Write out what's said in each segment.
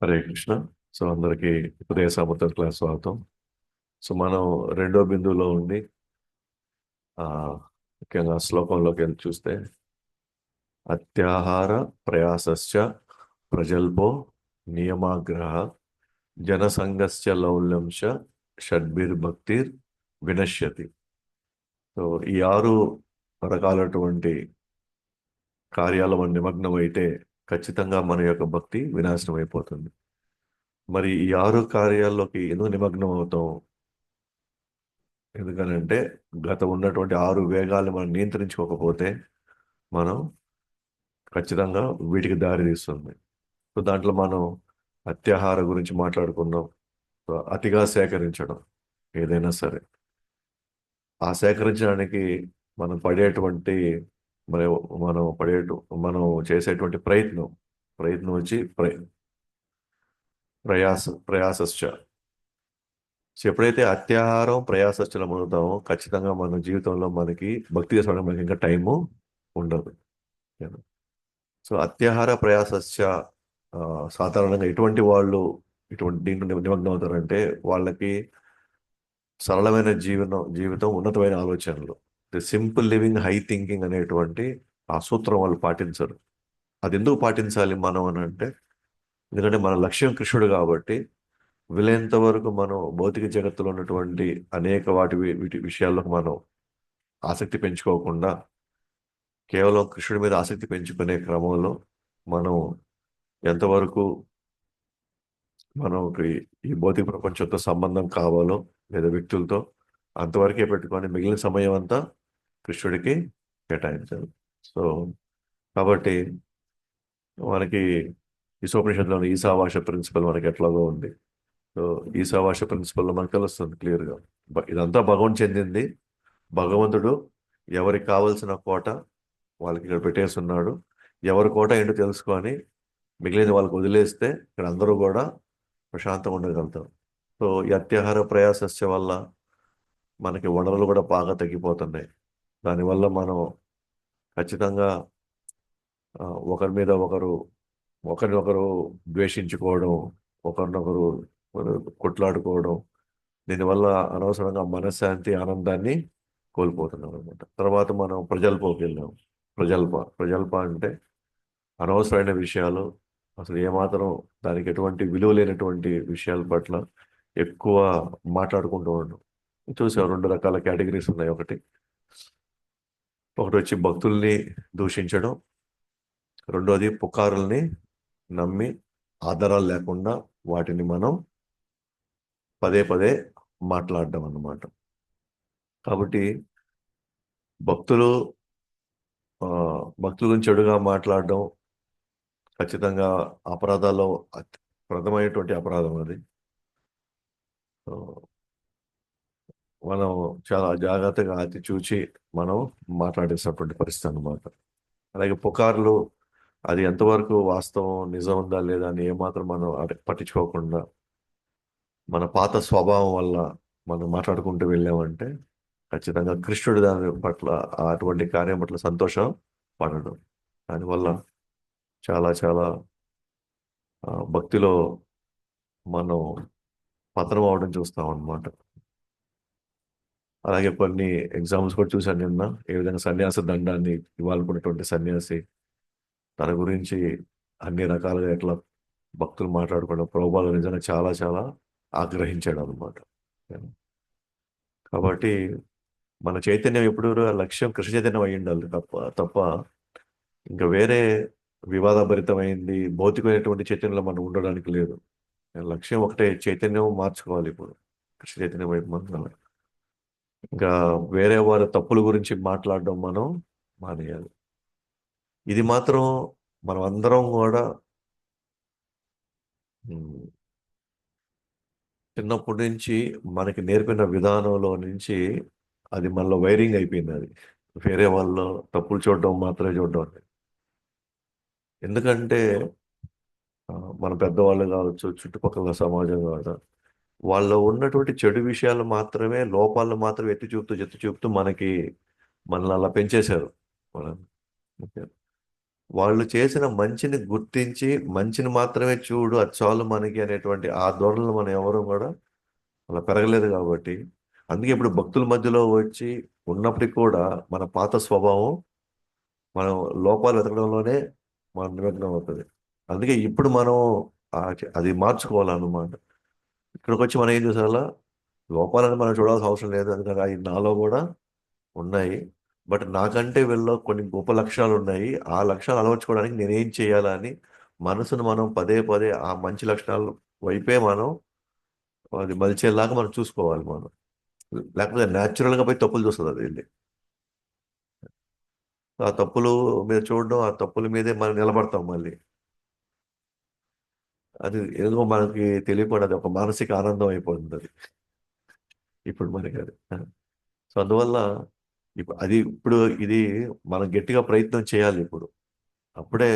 Hare Krishna. So అందరికీ ఉదయ సామర్థ్య class స్వాగతం. సో మనం రెండో బిందువులో ఉండి ఆ ముఖ్యంగా శ్లోకంలోకి వెళ్ళి చూస్తే అత్యాహార ప్రయాసశ్చ ప్రజల్పో నియమాగ్రహ జనసంగస్య లౌల్యంశ షడ్భిర్భక్తిర్ వినశ్యతి. సో ఈ ఆరు రకాలటువంటి కార్యాల మన నిమగ్నం అయితే ఖచ్చితంగా మన యొక్క భక్తి వినాశనం అయిపోతుంది. మరి ఈ ఆరు కార్యాల్లోకి ఎందుకు నిమగ్నం అవుతాం? ఎందుకనంటే గత ఉన్నటువంటి ఆరు వేగాలు మనం నియంత్రించుకోకపోతే మనం ఖచ్చితంగా వీటికి దారి తీస్తుంది. సో దాంట్లో మనం అత్యాహార గురించి మాట్లాడుకున్నాం. సో అతిగా సేకరించడం ఏదైనా సరే, ఆ సేకరించడానికి మనం పడేటువంటి మన మనం పడే మనం చేసేటువంటి ప్రయత్నం వచ్చి ప్రయాసశ్చ. సో ఎప్పుడైతే అత్యాహారం ప్రయాసశ్చలం అవుతామో ఖచ్చితంగా మన జీవితంలో మనకి భక్తి చేసుకోవడానికి మనకి ఇంకా టైము ఉండదు. సో అత్యాహార ప్రయాసస్య సాధారణంగా ఎటువంటి వాళ్ళు ఇటువంటి దీంట్లో నిమగ్నం అవుతారంటే వాళ్ళకి సరళమైన జీవితం ఉన్నతమైన ఆలోచనలు, the simple living high thinking అనేటువంటి ఆ సూత్రం వాళ్ళు పాటించరు. అది ఎందుకు పాటించాలి మనం అని అంటే, ఎందుకంటే మన లక్ష్యం కృష్ణుడు కాబట్టి వీలైనంత వరకు మనం భౌతిక జగత్తులో ఉన్నటువంటి అనేక వీటి విషయాల్లోకి మనం ఆసక్తి పెంచుకోకుండా కేవలం కృష్ణుడి మీద ఆసక్తి పెంచుకునే క్రమంలో మనం ఎంతవరకు మనకి ఈ భౌతిక ప్రపంచంతో సంబంధం కావాలో లేదా వ్యక్తులతో అంతవరకే పెట్టుకొని మిగిలిన సమయం అంతా కృష్ణుడికి కేటాయించాలి. సో కాబట్టి మనకి ఈశోపనిషత్తులోని ఈశావాస ప్రిన్సిపల్ మనకి ఎట్లాగో ఉంది. సో ఈశావాస ప్రిన్సిపల్లో మనకు తెలుస్తుంది క్లియర్గా, ఇదంతా భగవంతుడు చెందింది. భగవంతుడు ఎవరికి కావలసిన కోట వాళ్ళకి ఇక్కడ పెట్టేస్తున్నాడు. ఎవరి కోట ఏంటో తెలుసుకొని మిగిలిన వాళ్ళకి వదిలేస్తే ఇక్కడ అందరూ కూడా ప్రశాంతంగా ఉండగలుగుతాం. సో ఈ అత్యాహార ప్రయాసస్య వల్ల మనకి వనరులు కూడా బాగా తగ్గిపోతున్నాయి. దానివల్ల మనం ఖచ్చితంగా ఒకరి మీద ఒకరినొకరు ద్వేషించుకోవడం, ఒకరినొకరు కొట్లాడుకోవడం, దీనివల్ల అనవసరంగా మనశ్శాంతి ఆనందాన్ని కోల్పోతున్నాం అనమాట. తర్వాత మనం ప్రజల్పోకి వెళ్ళాం. ప్రజల్ప అంటే అనవసరమైన విషయాలు, అసలు ఏమాత్రం దానికి ఎటువంటి విలువ లేనటువంటి విషయాల పట్ల ఎక్కువ మాట్లాడుకుంటూ ఉండడం. చూసాం రెండు రకాల కేటగిరీస్ ఉన్నాయి. ఒకటి వచ్చి భక్తుల్ని దూషించడం, రెండోది పుకారుల్ని నమ్మి ఆధారాలు లేకుండా వాటిని మనం పదే పదే మాట్లాడడం అన్నమాట. కాబట్టి భక్తుల గురించి చెడుగా మాట్లాడడం ఖచ్చితంగా అపరాధాల్లో ప్రథమైనటువంటి అపరాధం అది. మనం చాలా జాగ్రత్తగా అతి చూచి మనం మాట్లాడేసినటువంటి పరిస్థితి అన్నమాట. అలాగే పుకార్లు, అది ఎంతవరకు వాస్తవం, నిజం ఉందా లేదా అని ఏమాత్రం మనం పట్టించుకోకుండా మన పాత స్వభావం వల్ల మనం మాట్లాడుకుంటూ వెళ్ళామంటే ఖచ్చితంగా కృష్ణుడు దాని పట్ల అటువంటి కార్యం పట్ల సంతోషం పడడం. దానివల్ల చాలా చాలా భక్తిలో మనం పతనం అవడం చూస్తాం అన్నమాట. అలాగే కొన్ని ఎగ్జాంపుల్స్ కూడా చూశాను నిన్న. ఏ విధంగా సన్యాస దండాన్ని ఇవ్వాలనుకున్నటువంటి సన్యాసి తన గురించి అన్ని రకాలుగా ఎట్లా భక్తులు మాట్లాడుకోవడం, ప్రభుపాలు నిజంగా చాలా చాలా ఆగ్రహించాడు అనమాట. కాబట్టి మన చైతన్యం ఎప్పుడు లక్ష్యం కృష్ణ చైతన్యం అయి ఉండాలి తప్ప ఇంకా వేరే వివాదభరితమైంది భౌతికమైనటువంటి చైతన్యంలో మనం ఉండడానికి లేదు. లక్ష్యం ఒకటే, చైతన్యం మార్చుకోవాలి. ఇప్పుడు కృష్ణ చైతన్యం వైపు మనం ఇంకా వేరే వారి తప్పుల గురించి మాట్లాడడం మనం మానేయాలి. ఇది మాత్రం మనం అందరం కూడా చిన్నప్పటి నుంచి మనకి నేర్పిన విధానంలో నుంచి అది మనలో వైరింగ్ అయిపోయింది. అది వేరే వాళ్ళ తప్పులు చూడడం మాత్రమే చూడడం. ఎందుకంటే మన పెద్దవాళ్ళు కావచ్చు, చుట్టుపక్కల సమాజం కావచ్చు, వాళ్ళలో ఉన్నటువంటి చెడు విషయాలు మాత్రమే, లోపాలను మాత్రమే ఎత్తి చూపుతూ మనల్ని అలా పెంచేశారు. వాళ్ళు చేసిన మంచిని గుర్తించి మంచిని మాత్రమే చూడు అది చాలు మనకి అనేటువంటి ఆ ధోరణిలో మనం ఎవరు కూడా అలా పెరగలేదు కాబట్టి అందుకే ఇప్పుడు భక్తుల మధ్యలో వచ్చి ఉన్నప్పటికీ కూడా మన పాత స్వభావం మనం లోపాలు వెతకడంలోనే మన నిమగ్నం అవుతుంది. అందుకే ఇప్పుడు మనం అది మార్చుకోవాలన్నమాట. ఇక్కడికి వచ్చి మనం ఏం చేసాలా, లోపాలని మనం చూడాల్సిన అవసరం లేదు, ఎందుకంటే అవి నాలో కూడా ఉన్నాయి. బట్ నాకంటే వీళ్ళలో కొన్ని గొప్ప లక్షణాలు ఉన్నాయి. ఆ లక్షణాలు అలవర్చుకోవడానికి నేనేం చేయాలా అని మనసును మనం పదే పదే ఆ మంచి లక్షణాలు వైపే మనం అది మలిచేలాగా మనం చూసుకోవాలి మనం. లేకపోతే న్యాచురల్గా పోయి తప్పులు చూస్తుంది అది వెళ్ళి. ఆ తప్పులు మీద చూడడం, ఆ తప్పుల మీదే మనం నిలబడతాం మళ్ళీ. అది ఏదో మనకి తెలియకుండా అది ఒక మానసిక ఆనందం అయిపోతుంది అది ఇప్పుడు మనకి అది. సో అందువల్ల ఇప్పుడు ఇది మనం గట్టిగా ప్రయత్నం చేయాలి ఇప్పుడు. అప్పుడే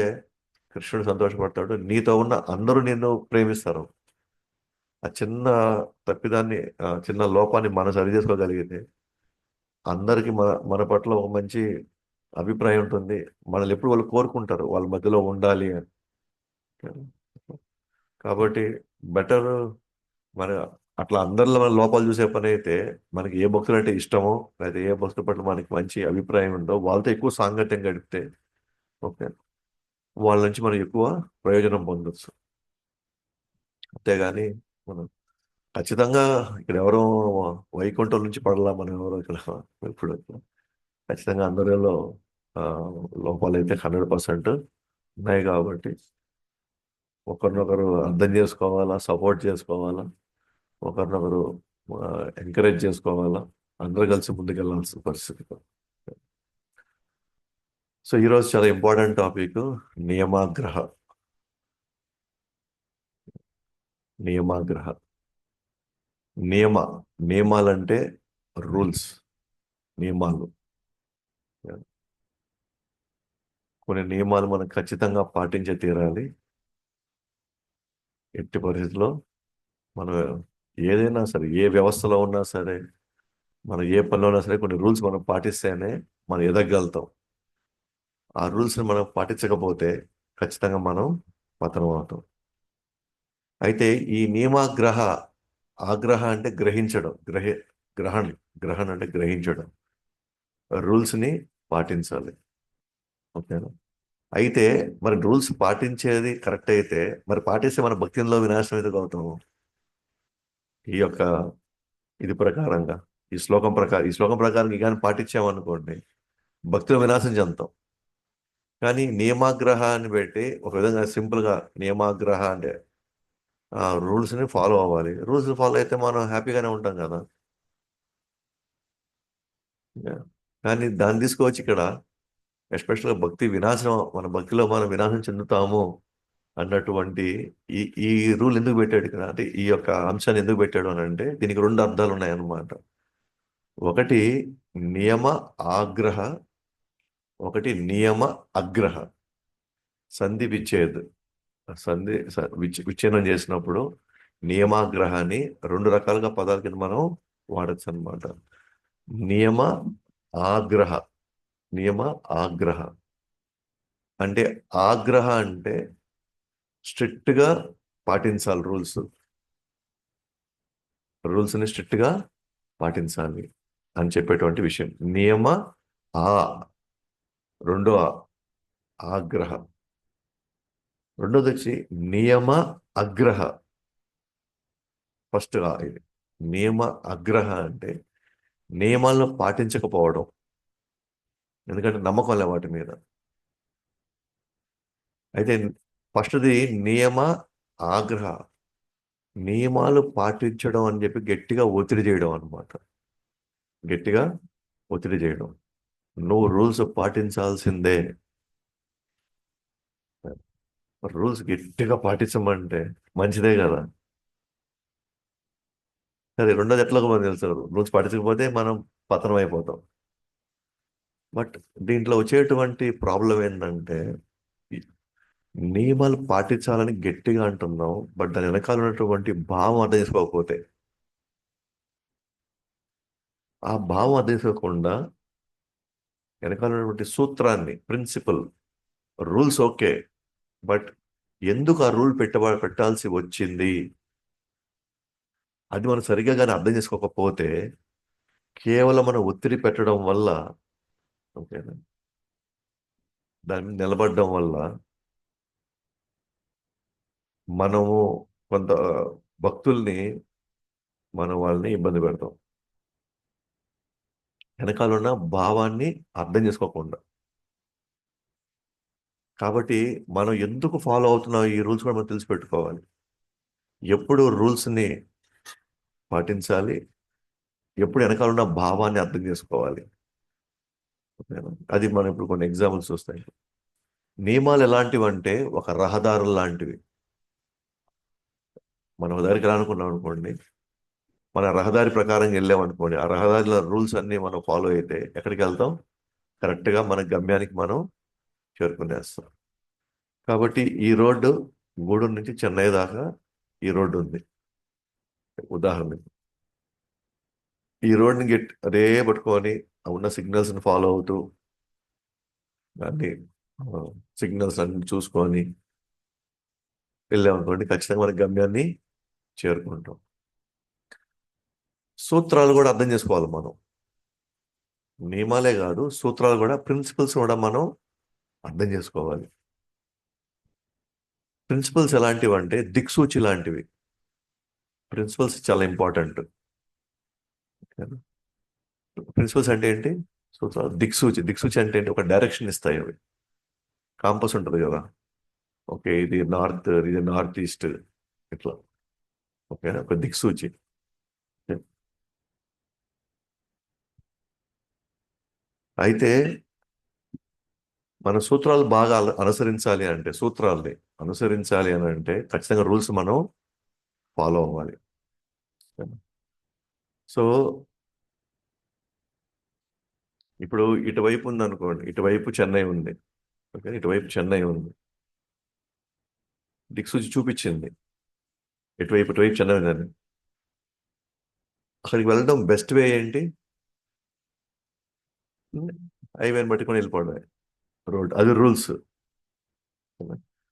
కృష్ణుడు సంతోషపడతాడు. నీతో ఉన్న అందరూ నిన్ను ప్రేమిస్తారు. ఆ చిన్న తప్పిదాన్ని, ఆ చిన్న లోపాన్ని మనం సరి చేసుకోగలిగితే అందరికి మన మన పట్ల ఒక మంచి అభిప్రాయం ఉంటుంది. మనల్ని ఎప్పుడు వాళ్ళు కోరుకుంటారు వాళ్ళ మధ్యలో ఉండాలి అని. కాబట్టి బెటర్ మన అట్లా అందరిలో మన లోపాలు చూసే పని అయితే మనకి ఏ భక్తులు అంటే ఇష్టమో లేదా ఏ భక్తుల పట్ల మనకి మంచి అభిప్రాయం ఉందో వాళ్ళతో ఎక్కువ సాంగత్యం గడిపితే ఓకే, వాళ్ళ నుంచి మనం ఎక్కువ ప్రయోజనం పొందొచ్చు. అంతేగాని మనం ఖచ్చితంగా ఇక్కడ ఎవరో వైకుంఠం నుంచి పడలా మనం ఎవరో ఇక్కడ ఇప్పుడు ఖచ్చితంగా అందరిలో ఆ, లోపాలు అయితే 100% ఉన్నాయి కాబట్టి ఒకరినొకరు అర్థం చేసుకోవాలా, సపోర్ట్ చేసుకోవాలా, ఒకరినొకరు ఎంకరేజ్ చేసుకోవాలా, అందరూ కలిసి ముందుకెళ్లాల్సిన పరిస్థితి. సో ఈరోజు చాలా ఇంపార్టెంట్ టాపిక్ నియమాగ్రహ. నియమాగ్రహ నియమ నియమాలంటే రూల్స్, నియమాలు. కొన్ని నియమాలు మనం ఖచ్చితంగా పాటించే తీరాలి. ఎట్టి పరిస్థితుల్లో మనం ఏదైనా సరే, ఏ వ్యవస్థలో ఉన్నా సరే, మనం ఏ పనిలో ఉన్నా సరే కొన్ని రూల్స్ మనం పాటిస్తేనే మనం ఎదగలుగుతాం. ఆ రూల్స్ని మనం పాటించకపోతే ఖచ్చితంగా మనం పతనం అవుతాం. అయితే ఈ నియమాగ్రహ, ఆగ్రహ అంటే గ్రహించడం, గ్రహణ గ్రహణ అంటే గ్రహించడం, రూల్స్ని పాటించాలి. ఓకేనా? అయితే మరి రూల్స్ పాటించేది కరెక్ట్ అయితే మరి పాటిస్తే మన భక్తిలో వినాశనం ఎందుకు అవుతాము? ఈ యొక్క ఇది ప్రకారంగా, ఈ శ్లోకం ప్రకారం కానీ పాటించామనుకోండి భక్తిలో వినాశం చెందుతాం. కానీ నియమాగ్రహాన్ని పెట్టి ఒక విధంగా సింపుల్గా నియమాగ్రహ అంటే ఆ రూల్స్ని ఫాలో అవ్వాలి. రూల్స్ ఫాలో అయితే మనం హ్యాపీగానే ఉంటాం కదా. Yeah. కానీ దాన్ని తీసుకొచ్చి ఇక్కడ ఎస్పెషల్గా భక్తి వినాశనం, మన భక్తిలో మనం వినాశనం చెందుతాము అన్నటువంటి ఈ ఈ రూల్ ఎందుకు పెట్టాడు ఇక్కడ అంటే ఈ యొక్క అంశాన్ని ఎందుకు పెట్టాడు అని అంటే దీనికి రెండు అర్థాలు ఉన్నాయన్నమాట. ఒకటి నియమ ఆగ్రహ, ఒకటి నియమ అగ్రహ. సంధి విచ్ఛేద్, విచ్ఛేదం చేసినప్పుడు నియమాగ్రహాన్ని రెండు రకాలుగా పదాల కింద మనం వాడచ్చు అనమాట. నియమ ఆగ్రహ, నియమ ఆగ్రహ అంటే ఆగ్రహ అంటే స్ట్రిక్ట్ గా పాటించాలి రూల్స్ని స్ట్రిక్ట్ గా పాటించాలి అని చెప్పేటువంటి విషయం. నియమ ఆ, రెండో ఆగ్రహ. రెండోది వచ్చి నియమ అగ్రహ. ఫస్ట్ ఇది నియమ అగ్రహ అంటే నియమాలను పాటించకపోవడం, ఎందుకంటే నమ్మకం లే వాటి మీద. అయితే ఫస్ట్ది నియమ ఆగ్రహ, నియమాలు పాటించడం అని చెప్పి గట్టిగా ఒత్తిడి చేయడం అన్నమాట. గట్టిగా ఒత్తిడి చేయడం, నువ్వు రూల్స్ పాటించాల్సిందే. రూల్స్ గట్టిగా పాటించమంటే మంచిదే కదా. సరే రెండోది ఎట్లా మనం తెలుసు, రూల్స్ పాటించకపోతే మనం పతనం అయిపోతాం. బట్ దీంట్లో వచ్చేటువంటి ప్రాబ్లం ఏంటంటే ఈ నియమాలు పాటించాలని గట్టిగా అంటున్నాం, బట్ దాని వెనకాల ఉన్నటువంటి భావం అర్థం చేసుకోకపోతే, ఆ భావం అర్థం చేసుకోకుండా వెనకాల ఉన్నటువంటి సూత్రాన్ని, ప్రిన్సిపల్, రూల్స్ ఓకే, బట్ ఎందుకు ఆ రూల్ పెట్టాల్సి వచ్చింది అది మనం సరిగ్గా కానీ అర్థం చేసుకోకపోతే కేవలం మనం ఒత్తిడి పెట్టడం వల్ల, ఓకేనా, దాని మీద నిలబడడం వల్ల మనము కొంత భక్తుల్ని మనం వాళ్ళని ఇబ్బంది పెడతాం, వెనకాల ఉన్న భావాన్ని అర్థం చేసుకోకుండా. కాబట్టి మనం ఎందుకు ఫాలో అవుతున్నాం ఈ రూల్స్ కూడా మనం తెలిసి పెట్టుకోవాలి. ఎప్పుడు రూల్స్ని పాటించాలి, ఎప్పుడు వెనకాల ఉన్న భావాన్ని అర్థం చేసుకోవాలి. ఓకేనా? అది మనం ఇప్పుడు కొన్ని ఎగ్జాంపుల్స్ చూస్తాయి. నియమాలు ఎలాంటివి అంటే ఒక రహదారులు లాంటివి. మనం ఒక దగ్గరికి రానుకున్నాం అనుకోండి, మన రహదారి ప్రకారం వెళ్ళామనుకోండి, ఆ రహదారిలో రూల్స్ అన్ని మనం ఫాలో అయితే ఎక్కడికి వెళ్తాం, కరెక్ట్గా మన గమ్యానికి మనం చేరుకునేస్తాం. కాబట్టి ఈ రోడ్డు గూడూరు నుంచి చెన్నై దాకా ఈ రోడ్డు ఉంది ఉదాహరణకి. ఈ రోడ్ని అదే పట్టుకొని ఉన్న సిగ్నల్స్ని ఫాలో అవుతూ అన్ని సిగ్నల్స్ అన్ని చూసుకొని వెళ్ళామనుకోండి, ఖచ్చితంగా మన గమ్యాన్ని చేరుకుంటాం. సూత్రాలు కూడా అర్థం చేసుకోవాలి మనం. నియమాలే కాదు, సూత్రాలు కూడా, ప్రిన్సిపల్స్ కూడా మనం అర్థం చేసుకోవాలి. ప్రిన్సిపల్స్ ఎలాంటివి అంటే దిక్సూచి లాంటివి. ప్రిన్సిపల్స్ చాలా ఇంపార్టెంట్. ప్రిన్సిపల్స్ అంటే ఏంటి? సూత్రాలు. దిక్సూచి, దిక్సూచి అంటే ఏంటి? ఒక డైరెక్షన్ ఇస్తాయి అవి. కాంపస్ ఉంటుంది కదా, ఓకే, ఇది నార్త్, ఇది నార్త్ ఈస్ట్, ఇట్లా. ఓకే, ఒక దిక్సూచి. అయితే మన సూత్రాలు బాగా అనుసరించాలి అంటే, సూత్రాల్ని అనుసరించాలి అని అంటే ఖచ్చితంగా రూల్స్ మనం ఫాలో అవ్వాలి. సో ఇప్పుడు ఇటువైపు ఉంది అనుకోండి, ఇటువైపు చెన్నై ఉంది. ఓకే, ఇటువైపు చెన్నై ఉంది, దిక్సూచి చూపించింది ఇటువైపు చెన్నై ఉందని. అక్కడికి వెళ్ళడం బెస్ట్ వే ఏంటి? హైవేని పట్టుకొని వెళ్ళిపోవడమే, రోడ్, అది రూల్స్.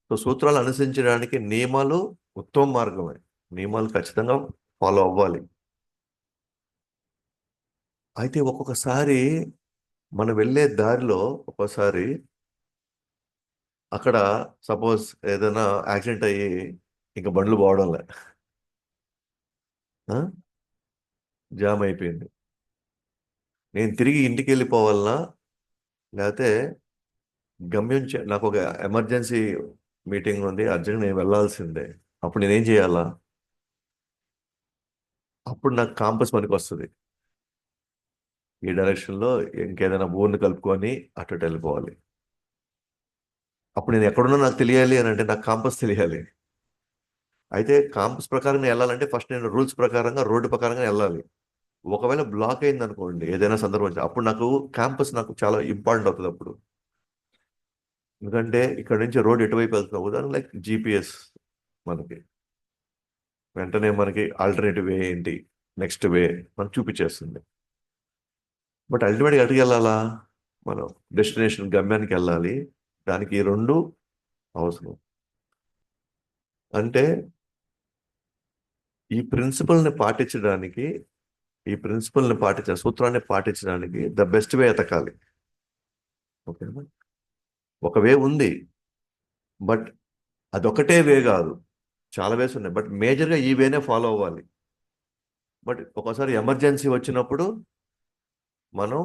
సో సూత్రాలు అనుసరించడానికి నియమాలు ఉత్తమ మార్గమే. నియమాలు ఖచ్చితంగా ఫాలో అవ్వాలి. అయితే ఒక్కొక్కసారి మనం వెళ్ళే దారిలో ఒక్కోసారి అక్కడ సపోజ్ ఏదైనా యాక్సిడెంట్ అయ్యి ఇంకా బండ్లు పోవడంలే, జామ్ అయిపోయింది, నేను తిరిగి ఇంటికి వెళ్ళిపోవాలన్నా, లేకపోతే నాకు ఒక ఎమర్జెన్సీ మీటింగ్ ఉంది, అర్జెంట్ నేను వెళ్ళాల్సిందే, అప్పుడు నేనేం చేయాలా? అప్పుడు నాకు కాంపస్ పనికి వస్తుంది. ఈ డైరెక్షన్లో ఇంకేదైనా ఊరిని కలుపుకొని అటు వెళ్ళిపోవాలి. అప్పుడు నేను ఎక్కడున్నా నాకు తెలియాలి అని అంటే నాకు కాంపస్ తెలియాలి. అయితే కాంపస్ ప్రకారం వెళ్ళాలంటే ఫస్ట్ నేను రూల్స్ ప్రకారంగా, రోడ్డు ప్రకారంగా వెళ్ళాలి. ఒకవేళ బ్లాక్ అయింది అనుకోండి ఏదైనా సందర్భం, అప్పుడు నాకు క్యాంపస్ నాకు చాలా ఇంపార్టెంట్ అవుతుంది అప్పుడు. ఎందుకంటే ఇక్కడ నుంచి రోడ్ ఎటువైపు వెళ్తున్నావు, ఉదాహరణ లైక్ జీపీఎస్ మనకి వెంటనే మనకి ఆల్టర్నేటివ్ వే ఏంటి, నెక్స్ట్ వే మనకు చూపించేస్తుంది. బట్ అల్టిమేట్గా ఎక్కడికి వెళ్ళాలా? మనం డెస్టినేషన్ గమ్యానికి వెళ్ళాలి. దానికి ఈ రెండు అవసరం. అంటే ఈ ప్రిన్సిపల్ని పాటించడానికి, సూత్రాన్ని పాటించడానికి ద బెస్ట్ వే ఎతకాలి. ఓకేనా? ఒక వే ఉంది, బట్ అదొకటే వే కాదు, చాలా వేస్ ఉన్నాయి, బట్ మేజర్గా ఈ వేనే ఫాలో అవ్వాలి. బట్ ఒకసారి ఎమర్జెన్సీ వచ్చినప్పుడు మనం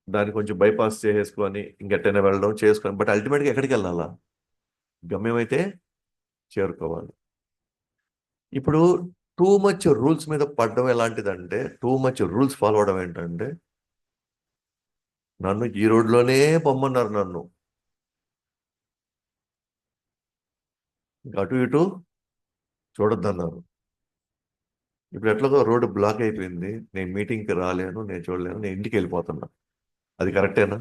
దాన్ని కొంచెం బైపాస్ చేసేసుకొని ఇంకెట్టైనా వెళ్ళడం చేసుకొని, బట్ అల్టిమేట్గా ఎక్కడికి వెళ్ళాలా? గమ్యం అయితే చేరుకోవాలి. ఇప్పుడు టూ మచ్ రూల్స్ మీద పడడం ఎలాంటిదంటే, టూ మచ్ రూల్స్ ఫాలో అవడం ఏంటంటే, నన్ను ఈ రోడ్లోనే పొమ్మన్నారు, నన్ను అటు ఇటు చూడొద్దన్నారు. ఇప్పుడు ఎట్లాగో రోడ్డు బ్లాక్ అయిపోయింది, నేను మీటింగ్కి రాలేను, నేను చూడలేను, నేను ఇంటికి వెళ్ళిపోతున్నా. అది కరెక్టేనా?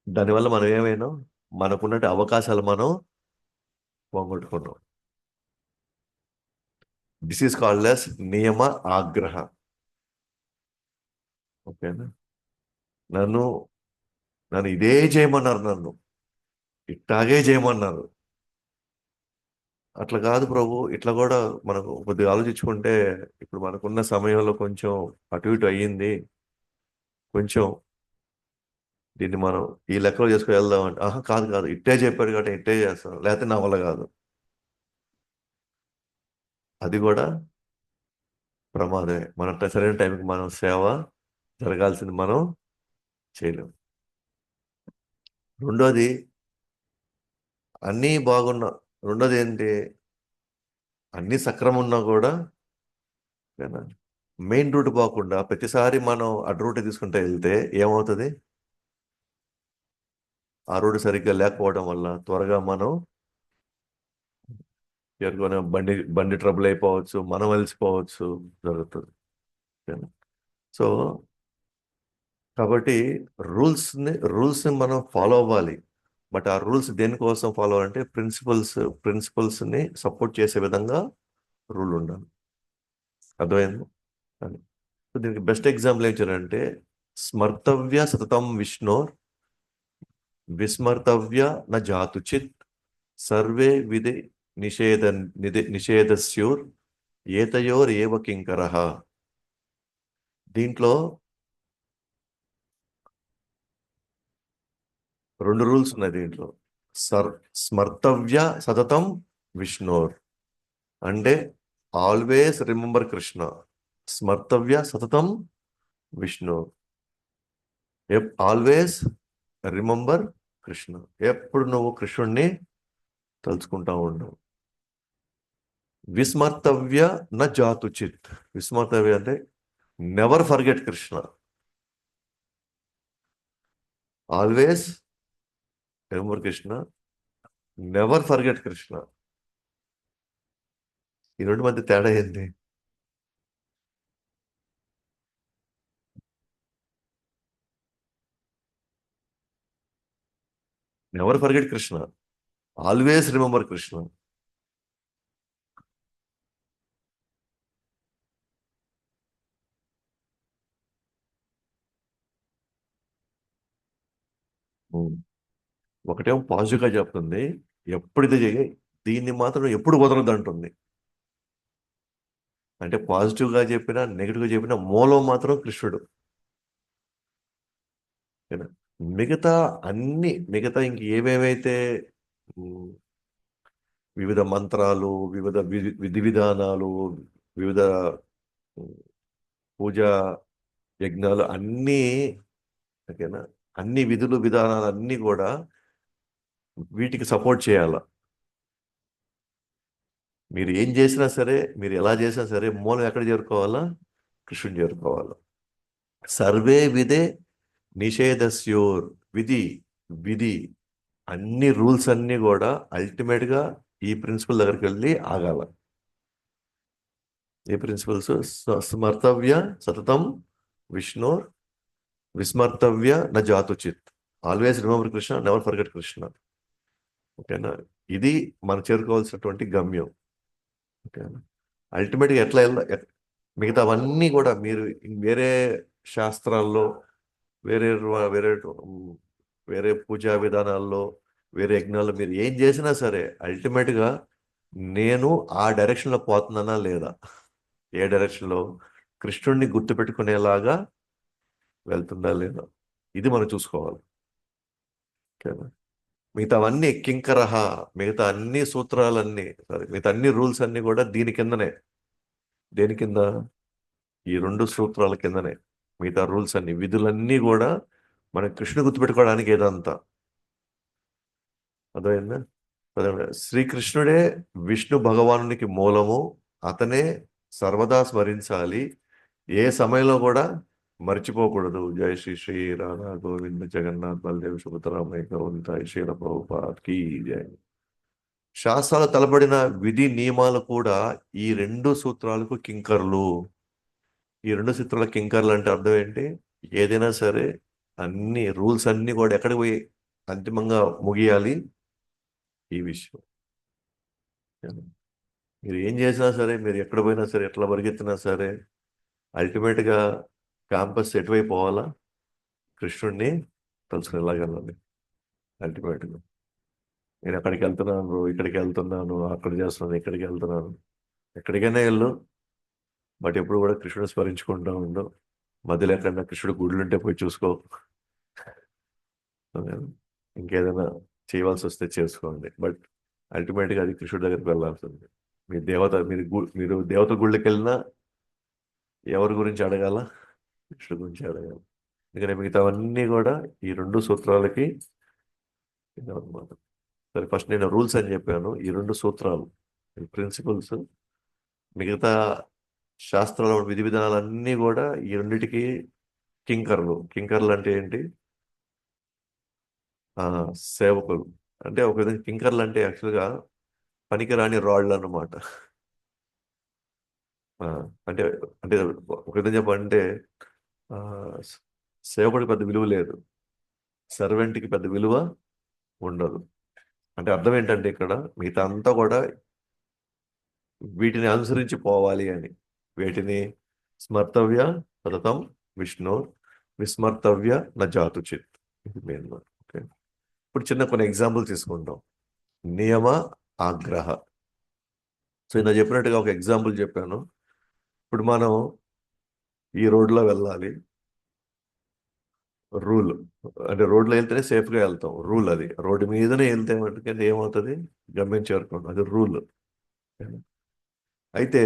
దానివల్ల మనం ఏమైనా మనకున్నట్టు అవకాశాలు మనం పోగొట్టుకున్నాం. దిస్ ఈస్ కాల్డ్ యాజ్ నియమ ఆగ్రహ. ఓకేనా? నన్ను నన్ను ఇదే చేయమన్నారు, నన్ను ఇట్టాగే చేయమన్నారు. అట్లా కాదు ప్రభు, ఇట్లా కూడా మనకు కొద్దిగా ఆలోచించుకుంటే ఇప్పుడు మనకున్న సమయంలో కొంచెం అటు ఇటు అయ్యింది, కొంచెం దీన్ని మనం ఈ లెక్కలో చేసుకుని వెళ్దాం అంటే, ఆహా కాదు కాదు, ఇట్టే చెప్పాడు కాబట్టి ఇట్టే చేస్తాం, లేకపోతే నా వల్ల కాదు. అది కూడా ప్రమాదమే. మన సరైన టైంకి మనం సేవ జరగాల్సింది మనం చేయలేం. రెండోది, అన్నీ బాగున్నా, రెండోది ఏంటి, అన్నీ సక్రమం ఉన్నా కూడా మెయిన్ రూట్ పోకుండా ప్రతిసారి మనం అడ్డు రూట్ తీసుకుంటే వెళ్తే ఏమవుతుంది, ఆ రోడ్డు సరిగ్గా లేకపోవడం వల్ల త్వరగా మనం చేరుకునే బండి బండి ట్రబుల్ అయిపోవచ్చు, మనం అలసిపోవచ్చు, జరుగుతుంది. సో కాబట్టి రూల్స్ని మనం ఫాలో అవ్వాలి. బట్ ఆ రూల్స్ దేనికోసం ఫాలో అంటే ప్రిన్సిపల్స్ని సపోర్ట్ చేసే విధంగా రూల్ ఉండాలి. అర్థమైంది అని. సో దీనికి బెస్ట్ ఎగ్జాంపుల్ ఏం చేయాలంటే, స్మర్తవ్య సతతం విష్ణోర్ విస్మర్తవ్య న జాతుచిత్ సర్వే విధి నిషేధస్యూర్ ఏతయోర్ ఏవ కింకరః. దీంట్లో 2 రూల్స్ ఉన్నాయి దీంట్లో. సర్ స్మర్తవ్య సతతం విష్ణోర్ అంటే ఆల్వేస్ రిమెంబర్ కృష్ణ. స్మర్తవ్య సతతం విష్ణు, ఆల్వేస్ రిమెంబర్ కృష్ణ. ఎప్పుడు నువ్వు కృష్ణుణ్ణి తలుచుకుంటా ఉండవు. విస్మర్తవ్య న జాతుచిత్. విస్మర్తవ్య అంటే never forget Krishna, always remember Krishna, never forget Krishna. ఈ రెండు మధ్య తేడా ఏంటి? Never forget Krishna, always remember Krishna. ఒకటేమో పాజిటివ్గా చెప్తుంది, ఎప్పుడైతే చేయి దీన్ని మాత్రం ఎప్పుడు వదలదు అంటుంది. అంటే పాజిటివ్గా చెప్పినా నెగిటివ్గా చెప్పినా మూలం మాత్రం కృష్ణుడు. ఓకేనా? మిగతా మిగతా ఇంక ఏమేమైతే ఉమ్, వివిధ మంత్రాలు, వివిధ విధి విధానాలు, వివిధ ఉమ్, పూజా యజ్ఞాలు అన్నీ, ఓకేనా, అన్ని విధులు విధానాలు అన్నీ కూడా వీటికి సపోర్ట్ చేయాల. మీరు ఏం చేసినా సరే, మీరు ఎలా చేసినా సరే, మూలం ఎక్కడ చేరుకోవాలా? కృష్ణుని చేరుకోవాలా. సర్వే విధే నిషేధస్యోర్. విధి విధి అన్ని రూల్స్ అన్నీ కూడా అల్టిమేట్ గా ఈ ప్రిన్సిపల్ దగ్గరికి వెళ్ళి ఆగాల. ఏ ప్రిన్సిపల్స్? స్మర్తవ్య సతతం విష్ణు విస్మర్తవ్య న జాతుచిత్. Always remember Krishna, never forget Krishna. ఓకేనా? ఇది మనం చేరుకోవాల్సినటువంటి గమ్యం. ఓకేనా? అల్టిమేట్గా ఎట్లా మిగతావన్నీ కూడా మీరు వేరే శాస్త్రాల్లో, వేరే వేరే వేరే పూజా విధానాల్లో, వేరే యజ్ఞాల్లో మీరు ఏం చేసినా సరే అల్టిమేట్గా నేను ఆ డైరెక్షన్లో పోతున్నానా లేదా, ఏ డైరెక్షన్లో కృష్ణుడిని గుర్తుపెట్టుకునేలాగా వెళ్తుందా లేదా, ఇది మనం చూసుకోవాలి. ఓకేనా? మిగతావన్నీ కింకరహ, మిగతా అన్ని సూత్రాలన్నీ, సారీ, మిగతా అన్ని రూల్స్ అన్ని కూడా దీని కిందనే. దేని కింద? ఈ 2 సూత్రాల కిందనే మిగతా రూల్స్ అన్ని, విధులన్నీ కూడా మనం కృష్ణుని గుర్తుపెట్టుకోవడానికి ఏదంతా. అర్థమైందా? అదే శ్రీకృష్ణుడే విష్ణు భగవానునికి మూలము, అతనే సర్వదా స్మరించాలి, ఏ సమయంలో కూడా మర్చిపోకూడదు. జై శ్రీ శ్రీ రాధా గోవింద జగన్నాథ్ బలదేవ్ సుభద్రామయ్య గోవింద శ్రీల ప్రభుపాద్ కీ జై. శాస్త్రాలు తలబడిన విధి నియమాలు కూడా ఈ 2 సూత్రాలకు కింకర్లు. ఈ 2 సూత్రాల కింకర్లు అంటే అర్థం ఏంటి? ఏదైనా సరే అన్ని రూల్స్ అన్ని కూడా ఎక్కడికి పోయి అంతిమంగా ముగియాలి? ఈ విషయం. మీరు ఏం చేసినా సరే, మీరు ఎక్కడ పోయినా సరే, ఎట్లా పరిగెత్తినా సరే, అల్టిమేట్గా క్యాంపస్ ఎటువైపు పోవాలా? కృష్ణుడిని తలుచుకునేలాగా వెళ్ళాలి అల్టిమేట్గా. నేను అక్కడికి వెళ్తున్నాను, ఇక్కడికి వెళ్తున్నాను, అక్కడ చేస్తున్నాను, ఇక్కడికి వెళ్తున్నాను. ఎక్కడికైనా వెళ్ళు, బట్ ఎప్పుడు కూడా కృష్ణుడు స్మరించుకుంటూ ఉండు. మధ్యలో ఎక్కడన్నా కృష్ణుడు గుడులు ఉంటే పోయి చూసుకో. ఇంకేదైనా చేయవలసి వస్తే చేసుకోండి, బట్ అల్టిమేట్గా అది కృష్ణుడి దగ్గరికి వెళ్ళాల్సింది. మీరు దేవత గుళ్ళకి వెళ్ళినా ఎవరి గురించి అడగాల? కృష్ణుడి గురించి అడగాలి. ఎందుకంటే మిగతావన్నీ కూడా ఈ రెండు సూత్రాలకి ఇదన్నమాట. సరే, ఫస్ట్ నేను రూల్స్ అని చెప్పాను. ఈ రెండు సూత్రాలు, ఈ ప్రిన్సిపల్స్, మిగతా శాస్త్రాల విధి విధానాలన్నీ కూడా ఈ రెండిటికి కింకర్లు. కింకర్లు అంటే ఏంటి? ఆ, సేవకులు. అంటే ఒక విధంగా కింకర్లు అంటే యాక్చువల్గా పనికిరాని రాళ్ళు అన్నమాట. ఆ, అంటే అంటే ఒక విధంగా చెప్పాలంటే ఆ, సేవకుడికి పెద్ద విలువ లేదు, సర్వెంట్కి పెద్ద విలువ ఉండదు. అంటే అర్థం ఏంటంటే ఇక్కడ మిగతా అంతా కూడా వీటిని అనుసరించి పోవాలి అని. వీటిని స్మర్తవ్య సతతం విష్ణు, విస్మర్తవ్య నా జాతు చిత్. ఇది మెయిన్. ఓకే, ఇప్పుడు చిన్న కొన్ని ఎగ్జాంపుల్ తీసుకుంటాం. నియమ, ఆగ్రహ. సో ఇందా చెప్పినట్టుగా ఒక ఎగ్జాంపుల్ చెప్పాను. ఇప్పుడు మనం ఈ రోడ్లో వెళ్ళాలి, రూల్. అంటే రోడ్లో వెళ్తేనే సేఫ్గా వెళ్తాం, రూల్ అది. రోడ్డు మీదనే వెళ్తే మటుకంటే ఏమవుతుంది? గమ్యం చేరుకోండి, అది రూల్. అయితే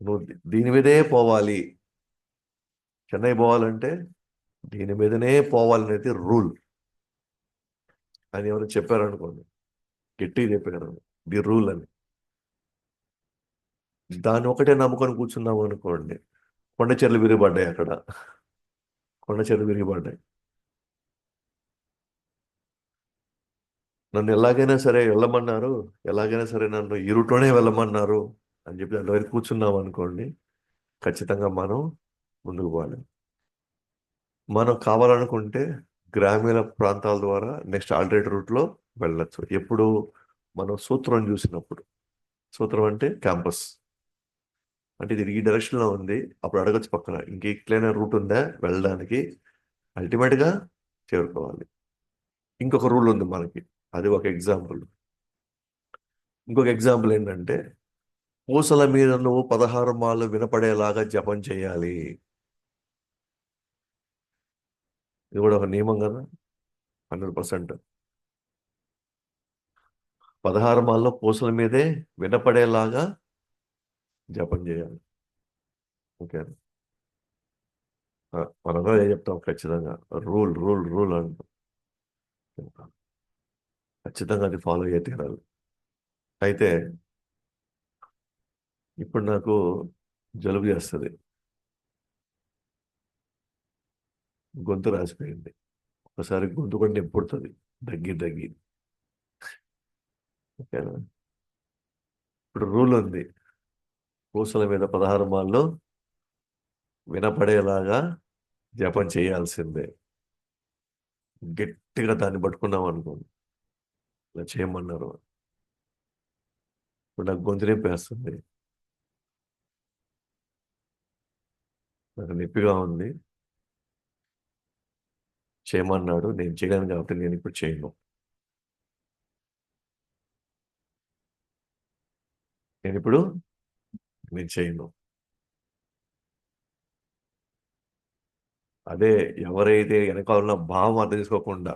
నువ్వు దీని మీదే పోవాలి, చెన్నై పోవాలంటే దీని మీదనే పోవాలనేది రూల్ అని ఎవరు చెప్పారనుకోండి, గట్టిగా చెప్పారు ది రూల్ అని, దాన్ని ఒకటే నమ్ముకొని కూర్చున్నాం అనుకోండి, కొండ చెర్లు విరిగిపడ్డాయి అక్కడ. కొండ చెర్లు విరిగిపడ్డాయి. నన్ను ఎలాగైనా సరే వెళ్ళమన్నారు, ఎలాగైనా సరే నన్ను ఈ రూట్లోనే వెళ్ళమన్నారు అని చెప్పి దాంట్లో వరకు కూర్చున్నాం అనుకోండి, ఖచ్చితంగా మనం ముందుకు పోవాలి. మనం కావాలనుకుంటే గ్రామీణ ప్రాంతాల ద్వారా నెక్స్ట్ ఆల్టర్నేట్ రూట్లో వెళ్ళొచ్చు. ఎప్పుడు? మనం సూత్రం చూసినప్పుడు. సూత్రం అంటే క్యాంపస్. అంటే ఇది ఈ డైరెక్షన్లో ఉంది, అప్పుడు అడగచ్చు పక్కన ఇంక ఇట్లైన రూట్ ఉందా వెళ్ళడానికి. అల్టిమేట్గా చేరుకోవాలి. ఇంకొక రూల్ ఉంది మనకి, అది ఒక ఎగ్జాంపుల్. ఇంకొక ఎగ్జాంపుల్ ఏంటంటే, పూసల మీద నువ్వు 16 మాలు వినపడేలాగా జపం చేయాలి. ఇది కూడా ఒక నియమం కదా, 100%. 16 మాల్లో పూసల మీదే వినపడేలాగా జపం చేయాలి. ఓకే, మనం కూడా అదే చెప్తాం ఖచ్చితంగా. రూల్ రూల్ రూల్ అంటాం. ఖచ్చితంగా అది ఫాలో అయ్యే తీరాలి. అయితే ఇప్పుడు నాకు జలుబు చేస్తుంది, గొంతు రాసిపోయింది, ఒకసారి గొంతు కూడా నొప్పి పుడుతుంది, దగ్గి దగ్గి. ఓకేనా? ఇప్పుడు రూల్ ఉంది, పూసల మీద 16 మాల్లో వినపడేలాగా జపం చేయాల్సిందే. గట్టిగా దాన్ని పట్టుకున్నాం అనుకోండి, ఇలా చేయమన్నారు, ఇప్పుడు నాకు గొంతు నొప్పి వేస్తుంది, నాకు నొప్పిగా ఉంది, చేయమన్నాడు, నేను చేయలేను కాబట్టి నేను ఇప్పుడు చేయను. నేను ఇప్పుడు నేను చేయను. అదే, ఎవరైతే వెనకాల ఉన్న భావం అర్థం చేసుకోకుండా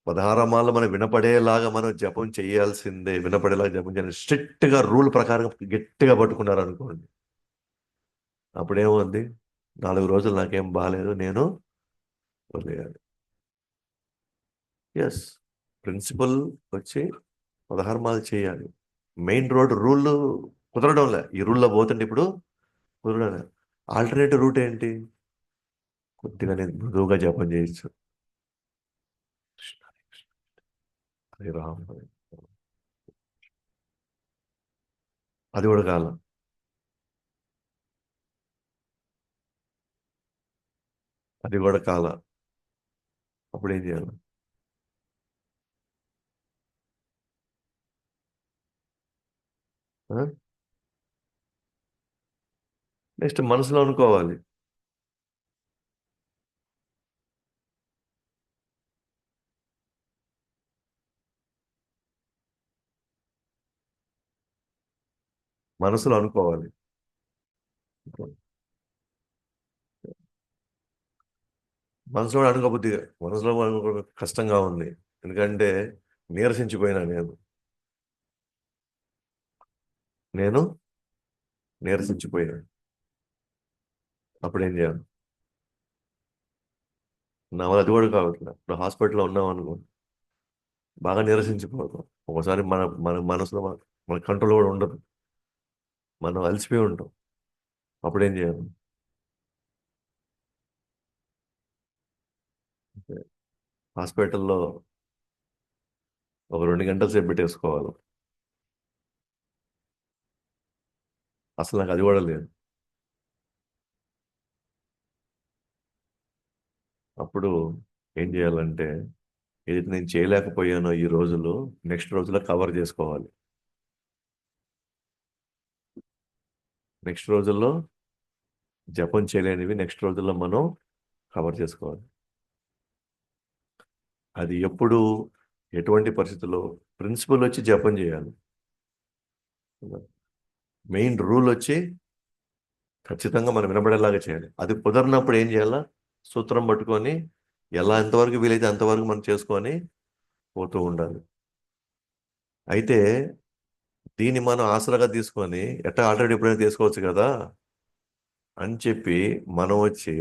16 మాల్లో మనం వినపడేలాగా మనం జపం చేయాల్సిందే, వినపడేలాగా జపం చేయాలి స్ట్రిక్ట్ గా రూల్ ప్రకారం గట్టిగా పట్టుకున్నారు అనుకోండి, అప్పుడేముంది? 4 రోజులు నాకేం బాగాలేదు, నేను వదిలేయాలి. ఎస్, ప్రిన్సిపల్ వచ్చి 16 మాలు చేయాలి. మెయిన్ రోడ్ రూల్ కుదరడంలే, ఈ రూల్లో పోతుంటే ఇప్పుడు కుదరడం. ఆల్టర్నేటివ్ రూట్ ఏంటి? కొద్దిగా నేను మృదువుగా జపం చేయొచ్చు. కృష్ణ, హరే రామ్, అది కూడా కాలం, అది కూడా కాల. అప్పుడు ఏం చేయాలి? నెక్స్ట్ మనసులో అనుకోవాలి, మనసులో అనుకోవాలి. మనసులో అనుకోబుద్ధి మనసులో అనుకో కష్టంగా ఉంది. ఎందుకంటే నీరసించిపోయినా నేను నీరసించిపోయాను. అప్పుడు ఏం చేయాలి? నా వల్ల అది కూడా కావట్లేదు. ఇప్పుడు హాస్పిటల్లో ఉన్నాం అనుకో, బాగా నీరసించిపోతాం. ఒకసారి మన మన మనసులో మన కంట్రోల్ కూడా ఉండదు. మనం అలసిపోయి ఉంటాం. అప్పుడు ఏం చేయాలి? హాస్పిటల్లో ఒక 2 గంటల సేపు పెట్టేసుకోవాలి. అసలు నాకు అది కూడా లేదు. అప్పుడు ఏం చేయాలంటే, ఏదైతే నేను చేయలేకపోయానో ఈ రోజులో, నెక్స్ట్ రోజులో కవర్ చేసుకోవాలి. నెక్స్ట్ రోజుల్లో జపం చేయలేనివి నెక్స్ట్ రోజుల్లో మనం కవర్ చేసుకోవాలి. అది ఎప్పుడు, ఎటువంటి పరిస్థితుల్లో, ప్రిన్సిపల్ వచ్చి జపం చేయాలి. మెయిన్ రూల్ వచ్చి ఖచ్చితంగా మనం వినబడేలాగా చేయాలి. అది కుదరినప్పుడు ఏం చేయాలా? సూత్రం పట్టుకొని ఎలా ఎంతవరకు వీలైతే అంతవరకు మనం చేసుకొని పోతూ ఉండాలి. అయితే దీన్ని మనం ఆసరాగా తీసుకొని ఎట్టా ఆల్రెడీ ఎప్పుడైనా తీసుకోవచ్చు కదా అని చెప్పి మనం వచ్చి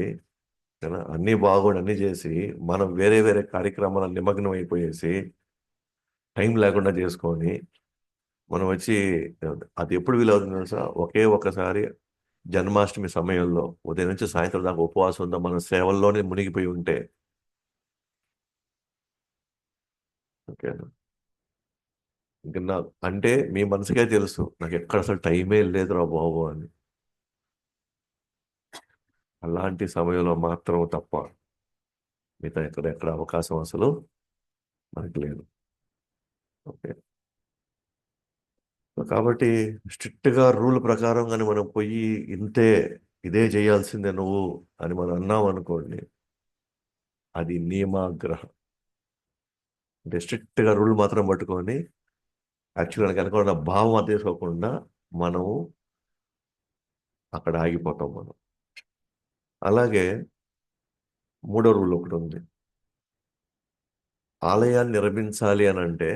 కదా అన్నీ బాగుండి అన్నీ చేసి మనం వేరే వేరే కార్యక్రమాల నిమగ్నం అయిపోయేసి టైం లేకుండా చేసుకొని మనం వచ్చి అది ఎప్పుడు వీలవుతుంది తెలుసా? ఒకే ఒక్కసారి జన్మాష్టమి సమయంలో ఉదయం నుంచి సాయంత్రం దాకా ఉపవాసం ఉందా మనం సేవల్లోనే మునిగిపోయి ఉంటే, ఓకేనా? ఇంక నా అంటే మీ మనసుకే తెలుసు నాకు ఎక్కడ అసలు టైమే లేదురా బాబు అని. అలాంటి సమయంలో మాత్రం తప్ప మిగతా ఎక్కడ అవకాశం అసలు మనకి లేదు. ఓకే. కాబట్టి స్ట్రిక్ట్ గా రూల్ ప్రకారం కానీ మనం పోయి ఇంతే, ఇదే చేయాల్సిందే నువ్వు అని మనం అన్నాం అనుకోండి, అది నియమాగ్రహం. అంటే స్ట్రిక్ట్ గా రూల్ మాత్రం పట్టుకొని యాక్చువల్గా కనుక భావం అర్థం చేసుకోకుండా మనం అక్కడ ఆగిపోతాం మనం. అలాగే మూడో రూల్ ఒకటి ఉంది. ఆలయాన్ని నిర్మించాలి అని అంటే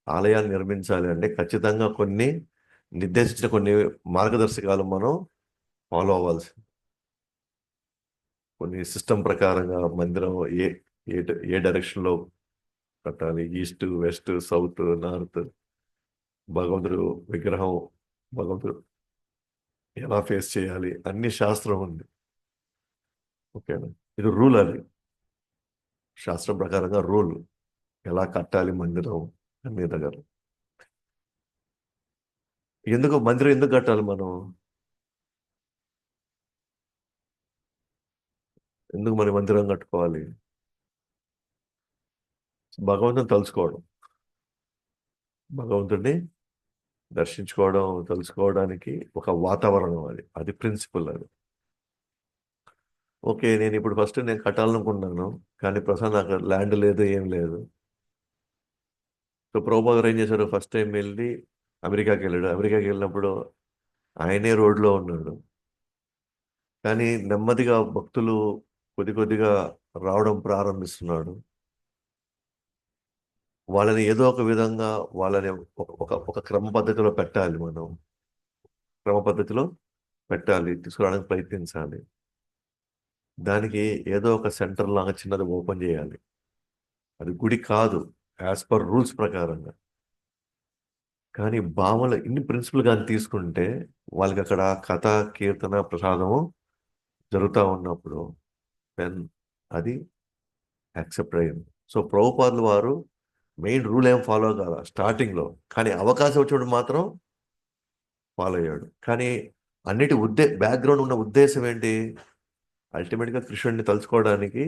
ఆలయాన్ని నిర్మించాలి అంటే ఖచ్చితంగా కొన్ని నిర్దేశించిన కొన్ని మార్గదర్శకాలు మనం ఫాలో అవ్వాల్సి, కొన్ని సిస్టమ్ ప్రకారంగా మందిరం ఏ ఏ ఏ డైరెక్షన్లో కట్టాలి, ఈస్ట్ వెస్ట్ సౌత్ నార్త్, భగవంతుడు విగ్రహం భగవంతుడు ఎలా ఫేస్ చేయాలి, అన్ని శాస్త్రం ఉంది. ఓకేనా? ఇది రూల్. అది శాస్త్రం ప్రకారంగా రూల్ ఎలా కట్టాలి మందిరం అన్ని దగ్గర. ఎందుకు మందిరం ఎందుకు కట్టాలి మనం? ఎందుకు మన మందిరం కట్టుకోవాలి? భగవంతుని తలుచుకోవడం, భగవంతుడిని దర్శించుకోవడం, తెలుసుకోవడానికి ఒక వాతావరణం. అది అది ప్రిన్సిపల్. అది ఓకే. నేను ఇప్పుడు ఫస్ట్ నేను కట్టాలనుకున్నాను, కానీ ప్రస్తుతం నాకు ల్యాండ్ లేదు, ఏం లేదు. సో ప్రభుపాద గారు ఏం చేశారు? ఫస్ట్ టైం వెళ్ళి అమెరికాకి వెళ్ళాడు. అమెరికాకి వెళ్ళినప్పుడు ఆయనే రోడ్లో ఉన్నాడు. కానీ నెమ్మదిగా భక్తులు కొద్ది కొద్దిగా రావడం ప్రారంభిస్తున్నాడు. వాళ్ళని ఏదో ఒక విధంగా వాళ్ళని ఒక ఒక ఒక క్రమ పద్ధతిలో పెట్టాలి. మనం క్రమ పద్ధతిలో పెట్టాలి, తీసుకురావడానికి ప్రయత్నించాలి. దానికి ఏదో ఒక సెంటర్ లాగా చిన్నది ఓపెన్ చేయాలి. అది గుడి కాదు, యాజ్ పర్ రూల్స్ ప్రకారంగా. కానీ భావనలు ఇన్ని ప్రిన్సిపల్ కానీ తీసుకుంటే వాళ్ళకి అక్కడ కథ, కీర్తన, ప్రసాదము జరుగుతూ ఉన్నప్పుడు దెన్ అది యాక్సెప్ట్ అయ్యింది. సో ప్రభుపాదులు వారు మెయిన్ రూల్ ఏం ఫాలో కాల స్టార్టింగ్లో, కానీ అవకాశం వచ్చినప్పుడు మాత్రం ఫాలో అయ్యాడు. కానీ అన్నిటి బ్యాక్గ్రౌండ్ ఉన్న ఉద్దేశం ఏంటి? అల్టిమేట్గా కృష్ణుడిని తలుచుకోవడానికి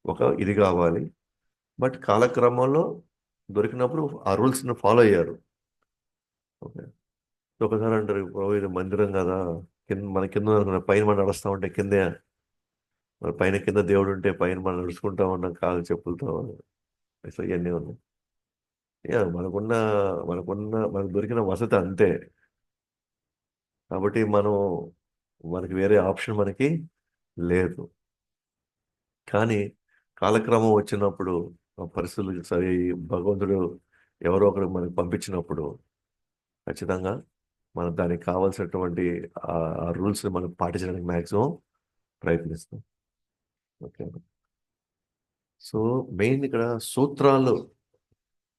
ఒక ఇది కావాలి. బట్ కాలక్రమంలో దొరికినప్పుడు ఆ రూల్స్ని ఫాలో అయ్యారు. ఓకే. ఒకసారి అంటారు, "ఓ, ఇది మందిరం కదా, కింద మన కింద అనుకున్నా, పైన మనం నడుస్తూ ఉంటే కిందే, మరి పైన కింద దేవుడు ఉంటే పైన మనం నడుచుకుంటా ఉన్నాం కాలు చెప్పులతో." అసలు ఇవన్నీ ఉన్నాయి. మనకున్న మనకు దొరికిన వసతి అంతే. కాబట్టి మనకి వేరే ఆప్షన్ మనకి లేదు. కానీ కాలక్రమం వచ్చినప్పుడు ఆ పరిస్థితులు సరి భగవంతుడు ఎవరో ఒకరు మనకి పంపించినప్పుడు ఖచ్చితంగా మనం దానికి కావాల్సినటువంటి ఆ రూల్స్ మనం పాటించడానికి మ్యాక్సిమం ప్రయత్నిస్తాం. ఓకే. సో మెయిన్ ఇక్కడ సూత్రాలు,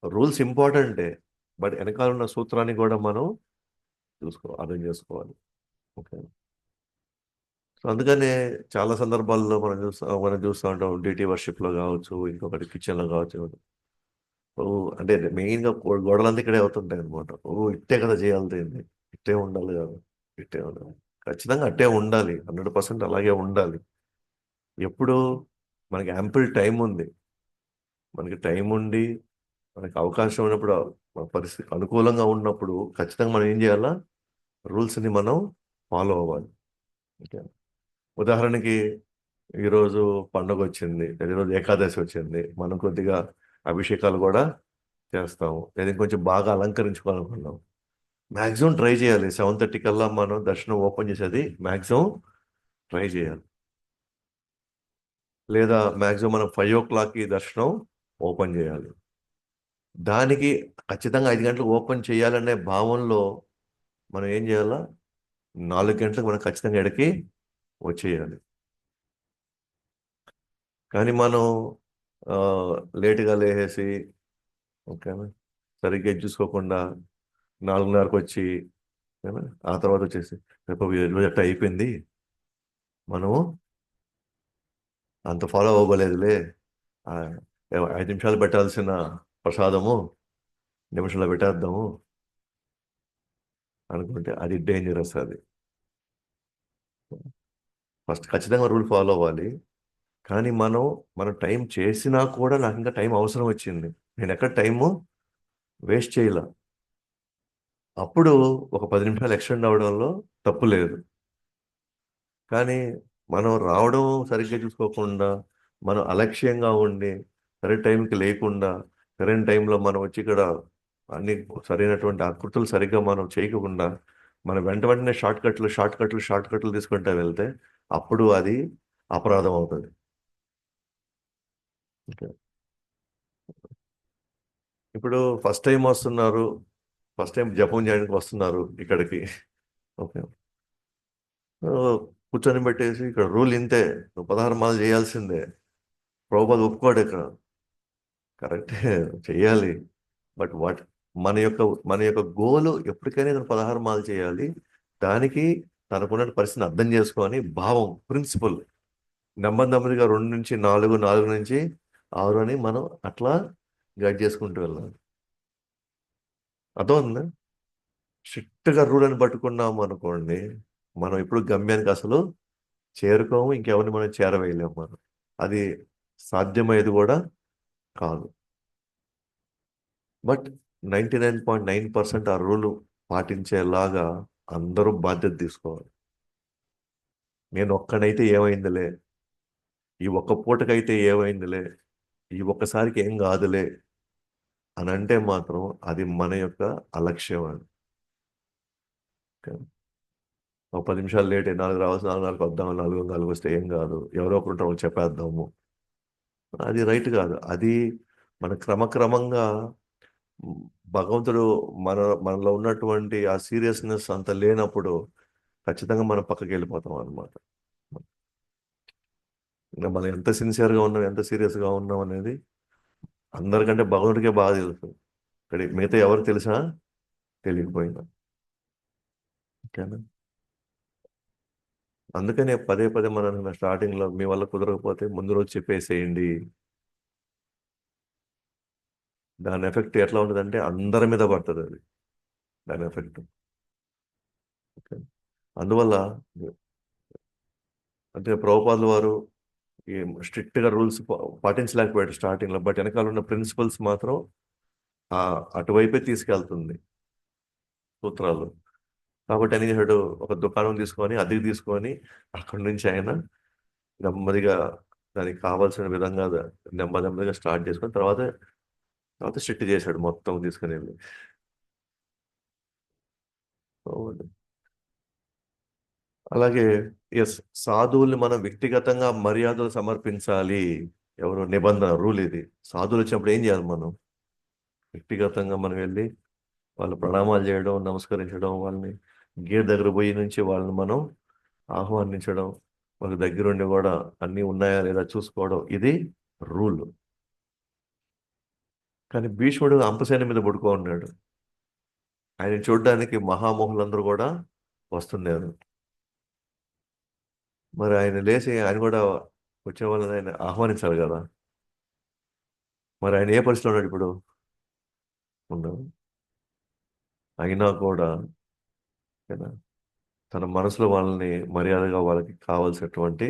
రూల్స్ ఇంపార్టెంటే, బట్ వెనకాల ఉన్న సూత్రాన్ని కూడా మనం అర్థం చేసుకోవాలి. ఓకే. సో అందుకనే చాలా సందర్భాల్లో మనం చూస్తూ ఉంటాం, డ్యూటీ వర్షిప్లో కావచ్చు, ఇంకొకటి కిచెన్లో కావచ్చు. ఓ అంటే మెయిన్గా గొడవలంతా ఇక్కడే అవుతుంటాయి అనమాట. ఇట్టే కదా చేయాలి దీన్ని, ఇట్టే ఉండాలి కదా, ఇట్టే ఉండాలి. ఖచ్చితంగా అట్టే ఉండాలి, 100% అలాగే ఉండాలి. ఎప్పుడు మనకి యాంపుల్ టైం ఉంది, మనకి టైం ఉండి మనకి అవకాశం ఉన్నప్పుడు, మన పరిస్థితి అనుకూలంగా ఉన్నప్పుడు ఖచ్చితంగా మనం ఏం చేయాలా, రూల్స్ని మనం ఫాలో అవ్వాలి. ఓకే. ఉదాహరణకి ఈరోజు పండుగ వచ్చింది, లేదా ఈరోజు ఏకాదశి వచ్చింది, మనం కొద్దిగా అభిషేకాలు కూడా చేస్తాము, లేదా కొంచెం బాగా అలంకరించుకోవాలనుకున్నాం. మ్యాక్సిమం ట్రై చేయాలి 7:30 కల్లా మనం దర్శనం ఓపెన్ చేసేది మ్యాక్సిమం ట్రై చేయాలి. లేదా మ్యాక్సిమం మనం 5 o'clockకి దర్శనం ఓపెన్ చేయాలి. దానికి ఖచ్చితంగా 5 గంటలకు ఓపెన్ చేయాలనే భావంలో మనం ఏం చేయాలా, 4 గంటలకు మనం ఖచ్చితంగా ఎడకి వచ్చేయాలి. కానీ మనం ఆ, లేటుగా లేసేసి, ఓకేనా, సరిగ్గా ఇది చూసుకోకుండా 4:30కు వచ్చి, ఓకేనా, ఆ తర్వాత వచ్చేసి రేపు ఈరోజు అట్ట అయిపోయింది, మనము అంత ఫాలో అవ్వలేదులే, ఆ, 5 నిమిషాలు పెట్టాల్సిన ప్రసాదము నిమిషంలో పెట్టేద్దాము అనుకుంటే అది డేంజరస్. అది ఫస్ట్ ఖచ్చితంగా రూల్ ఫాలో అవ్వాలి. కానీ మనం టైం చేసినా కూడా నాకు ఇంకా టైం అవసరం వచ్చింది, నేను ఎక్కడ టైము వేస్ట్ చేయాల, అప్పుడు ఒక 10 నిమిషాలు ఎక్స్టెండ్ అవడంలో తప్పు లేదు. కానీ మనం రావడం సరిగ్గా చూసుకోకుండా, మనం అలక్ష్యంగా ఉండి, సరైన టైంకి లేకుండా, సరైన టైంలో మనం వచ్చి ఇక్కడ అన్ని సరైనటువంటి ఆకృతులు సరిగ్గా మనం చేయకుండా, మనం వెంట వెంటనే షార్ట్ కట్లు తీసుకుంటూ వెళ్తే అప్పుడు అది అపరాధం అవుతుంది. ఓకే. ఇప్పుడు ఫస్ట్ టైం జపం చేయడానికి వస్తున్నారు ఇక్కడికి. ఓకే. ఆ, కూర్చొని పెట్టేసి ఇక్కడ రూల్ ఇంతే, నువ్వు 16 మాలు చేయాల్సిందే, ప్రభుపాద ఒప్పుకోడు ఇక్కడ. కరెక్టే, చెయ్యాలి. బట్ మన యొక్క మన యొక్క గోలు ఎప్పటికైనా ఇతను 16 మాలు చేయాలి. దానికి తనకున్న పరిస్థితిని అర్థం చేసుకొని భావం, ప్రిన్సిపల్, నెమ్మది నెమ్మదిగా 2 నుంచి 4, 4 నుంచి 6 అని మనం అట్లా గైడ్ చేసుకుంటూ వెళ్ళాలి. అర్థమవుతుందా? స్ట్రిక్ట్గా రూల్ అని పట్టుకున్నాము అనుకోండి, మనం ఇప్పుడు గమ్యానికి అసలు చేరుకోము, ఇంకెవరిని మనం చేరవేయలేము మనం. అది సాధ్యమయ్యేది కూడా కాదు. బట్ 99.9% ఆ రూలు పాటించేలాగా అందరూ బాధ్యత తీసుకోవాలి. నేను ఒక్కనైతే ఏమైందిలే, ఈ ఒక్క పూటకైతే ఏమైందిలే, ఈ ఒక్కసారికి ఏం కాదులే అని అంటే మాత్రం అది మన యొక్క అలక్ష్యం అని. ఓకే. ఒక 10 నిమిషాలు లేట్ అయ్యి 4 రావాల్సి 4:30కు వద్దాం, 4:04 వస్తే ఏం కాదు, ఎవరో ఒకరు ఉంటారు వాళ్ళు చెప్పేద్దాము, అది రైట్ కాదు. అది మన క్రమక్రమంగా మ్, భగవంతుడు మన మనలో ఉన్నటువంటి ఆ సీరియస్నెస్ అంత లేనప్పుడు ఖచ్చితంగా మనం పక్కకి వెళ్ళిపోతాం అనమాట. ఇంకా మనం ఎంత సిన్సియర్గా ఉన్నాం, ఎంత సీరియస్గా ఉన్నాం అనేది అందరికంటే భగవంతుడికే బాగా తెలుసు. ఇక్కడ మిగతా ఎవరు తెలుసా, తెలియకపోయినా. ఓకేనా. అందుకనే పదే పదే మనం స్టార్టింగ్లో మీ వల్ల కుదరకపోతే ముందు రోజు చెప్పేసేయండి. దాని ఎఫెక్ట్ ఎట్లా ఉంటుందంటే అందరి మీద పడుతుంది అది, దాని ఎఫెక్ట్. ఓకే. అందువల్ల అంటే ప్రభుపాదుల వారు ఈ స్ట్రిక్ట్గా రూల్స్ పాటించలేకపోయాడు స్టార్టింగ్లో, బట్ వెనకాల ఉన్న ప్రిన్సిపల్స్ మాత్రం ఆ అటువైపే తీసుకెళ్తుంది సూత్రాలు. కాబట్టి ఆయన ఏం చేశాడు, ఒక దుకాణం తీసుకొని అద్దెకి తీసుకొని అక్కడి నుంచి ఆయన నెమ్మదిగా దానికి కావాల్సిన విధంగా నెమ్మది నెమ్మదిగా స్టార్ట్ చేసుకొని తర్వాత తర్వాత స్ట్రిక్ట్ చేశాడు మొత్తం తీసుకుని వెళ్ళి. అలాగే ఎస్, సాధువుల్ని మనం వ్యక్తిగతంగా మర్యాదలు సమర్పించాలి. ఎవరు నిబంధన రూల్ ఇది. సాధువులు వచ్చినప్పుడు ఏం చేయాలి మనం? వ్యక్తిగతంగా మనం వెళ్ళి వాళ్ళు ప్రణామాలు చేయడం, నమస్కరించడం, వాళ్ళని గేట్ దగ్గర పోయి నుంచి వాళ్ళని మనం ఆహ్వానించడం, వాళ్ళ దగ్గరుండి కూడా అన్నీ ఉన్నాయా లేదా చూసుకోవడం, ఇది రూల్. కానీ భీష్ముడు అంపశయనం మీద పడుకో ఉన్నాడు. ఆయన చూడడానికి మహామోహులందరూ కూడా వస్తున్నారు. మరి ఆయన లేచి ఆయన కూడా వచ్చే వాళ్ళని ఆయన ఆహ్వానించాలి కదా. మరి ఆయన ఏ పరిస్థితిలో ఉన్నాడు ఇప్పుడు? ఉండదు. అయినా కూడా కదా, తన మనసులో వాళ్ళని మర్యాదగా వాళ్ళకి కావాల్సినటువంటి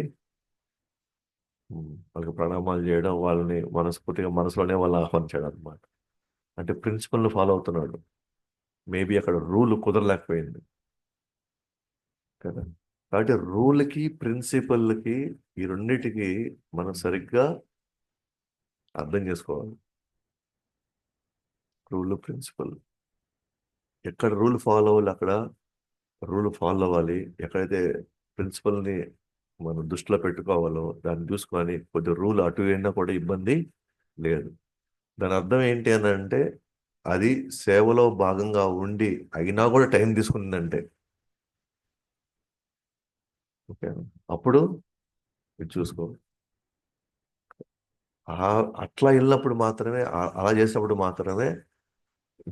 వాళ్ళకి ప్రణామాలు చేయడం, వాళ్ళని మనస్ఫూర్తిగా మనసులోనే వాళ్ళని ఆహ్వానించాడు అనమాట. అంటే ప్రిన్సిపల్ని ఫాలో అవుతున్నాడు. మేబీ అక్కడ రూల్ కుదరలేకపోయింది కదా. కాబట్టి రూల్కి ప్రిన్సిపల్కి ఈ రెండిటికి మనం సరిగ్గా అర్థం చేసుకోవాలి. రూల్ ప్రిన్సిపల్, ఎక్కడ రూల్ ఫాలో అవ్వాలి అక్కడ రూల్ ఫాలో అవ్వాలి. ఎక్కడైతే ప్రిన్సిపల్ని మనం దృష్టిలో పెట్టుకోవాలో దాన్ని చూసుకొని కొద్ది రూల్ అటు అయినా కూడా ఇబ్బంది లేదు. దాని అర్థం ఏంటి అని అంటే అది సేవలో భాగంగా ఉండి అయినా కూడా టైం తీసుకుందంటే ఓకే, అప్పుడు ఇది చూసుకో. అట్లా వెళ్ళినప్పుడు మాత్రమే అలా చేసినప్పుడు మాత్రమే,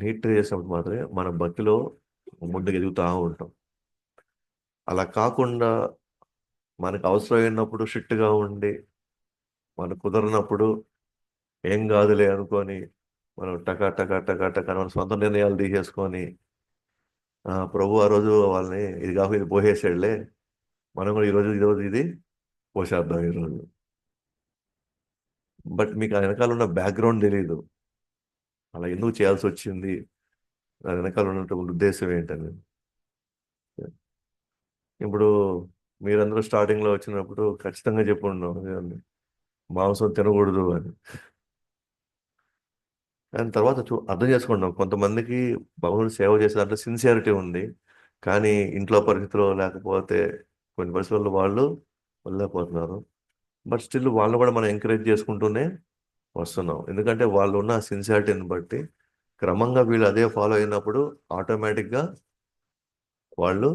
నీట్గా చేసినప్పుడు మాత్రమే మన భక్తిలో ముందుకు ఎదుగుతూ ఉంటాం. అలా కాకుండా మనకు అవసరమైనప్పుడు స్ట్రిక్ట్గా ఉండి మనకు కుదరినప్పుడు ఏం కాదులే అనుకొని మనం టకా టకా టకా టకా మన సొంత నిర్ణయాలు తీసేసుకొని ప్రభు ఆ రోజు వాళ్ళని ఇది కాక ఇది పోసేసాడులే, మనం కూడా ఈరోజు ఇది పోసేద్దాం ఈరోజు. బట్ మీకు ఆ వెనకాల ఉన్న బ్యాక్గ్రౌండ్ తెలియదు, అలా ఎందుకు చేయాల్సి వచ్చింది, దాని వెనకాల ఉన్నటువంటి ఉద్దేశం ఏంటని. ఇప్పుడు మీరందరూ స్టార్టింగ్లో వచ్చినప్పుడు ఖచ్చితంగా చెప్పుంటాం మాంసం తినకూడదు అని. దాని తర్వాత అర్థం చేసుకుంటాం కొంతమందికి భగవంతుడు సేవ చేసే దాంట్లో సిన్సియారిటీ ఉంది, కానీ ఇంట్లో పరిస్థితుల్లో లేకపోతే కొన్ని పరిస్థితుల్లో వాళ్ళు వెళ్ళలేకపోతున్నారు. బట్ స్టిల్ వాళ్ళు కూడా మనం ఎంకరేజ్ చేసుకుంటూనే వస్తున్నాం. ఎందుకంటే వాళ్ళు ఉన్న సిన్సియారిటీని బట్టి క్రమంగా వీళ్ళు అదే ఫాలో అయినప్పుడు ఆటోమేటిక్గా వాళ్ళు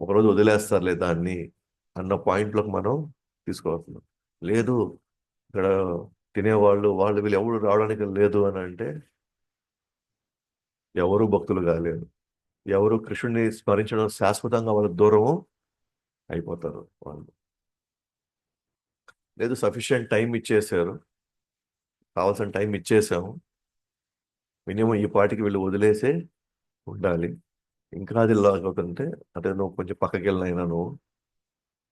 ఒకరోజు వదిలేస్తారులే దాన్ని అన్న పాయింట్లోకి మనం తీసుకోవాల్సింది. లేదు, ఇక్కడ తినేవాళ్ళు వాళ్ళు వీళ్ళు ఎవరు రావడానికి లేదు అని అంటే ఎవరు భక్తులు కాలేరు. ఎవరు కృష్ణుడిని స్మరించడం శాశ్వతంగా వాళ్ళ దూరము అయిపోతారు వాళ్ళు. లేదు, సఫిషియెంట్ టైం ఇచ్చేసారు, కావాల్సిన టైం ఇచ్చేసాము, మినిమం ఈ పాటికి వీళ్ళు వదిలేసే ఉండాలి. ఇంకా అది లాగవుతుంటే అంటే నువ్వు కొంచెం పక్కకి వెళ్ళినైనా నువ్వు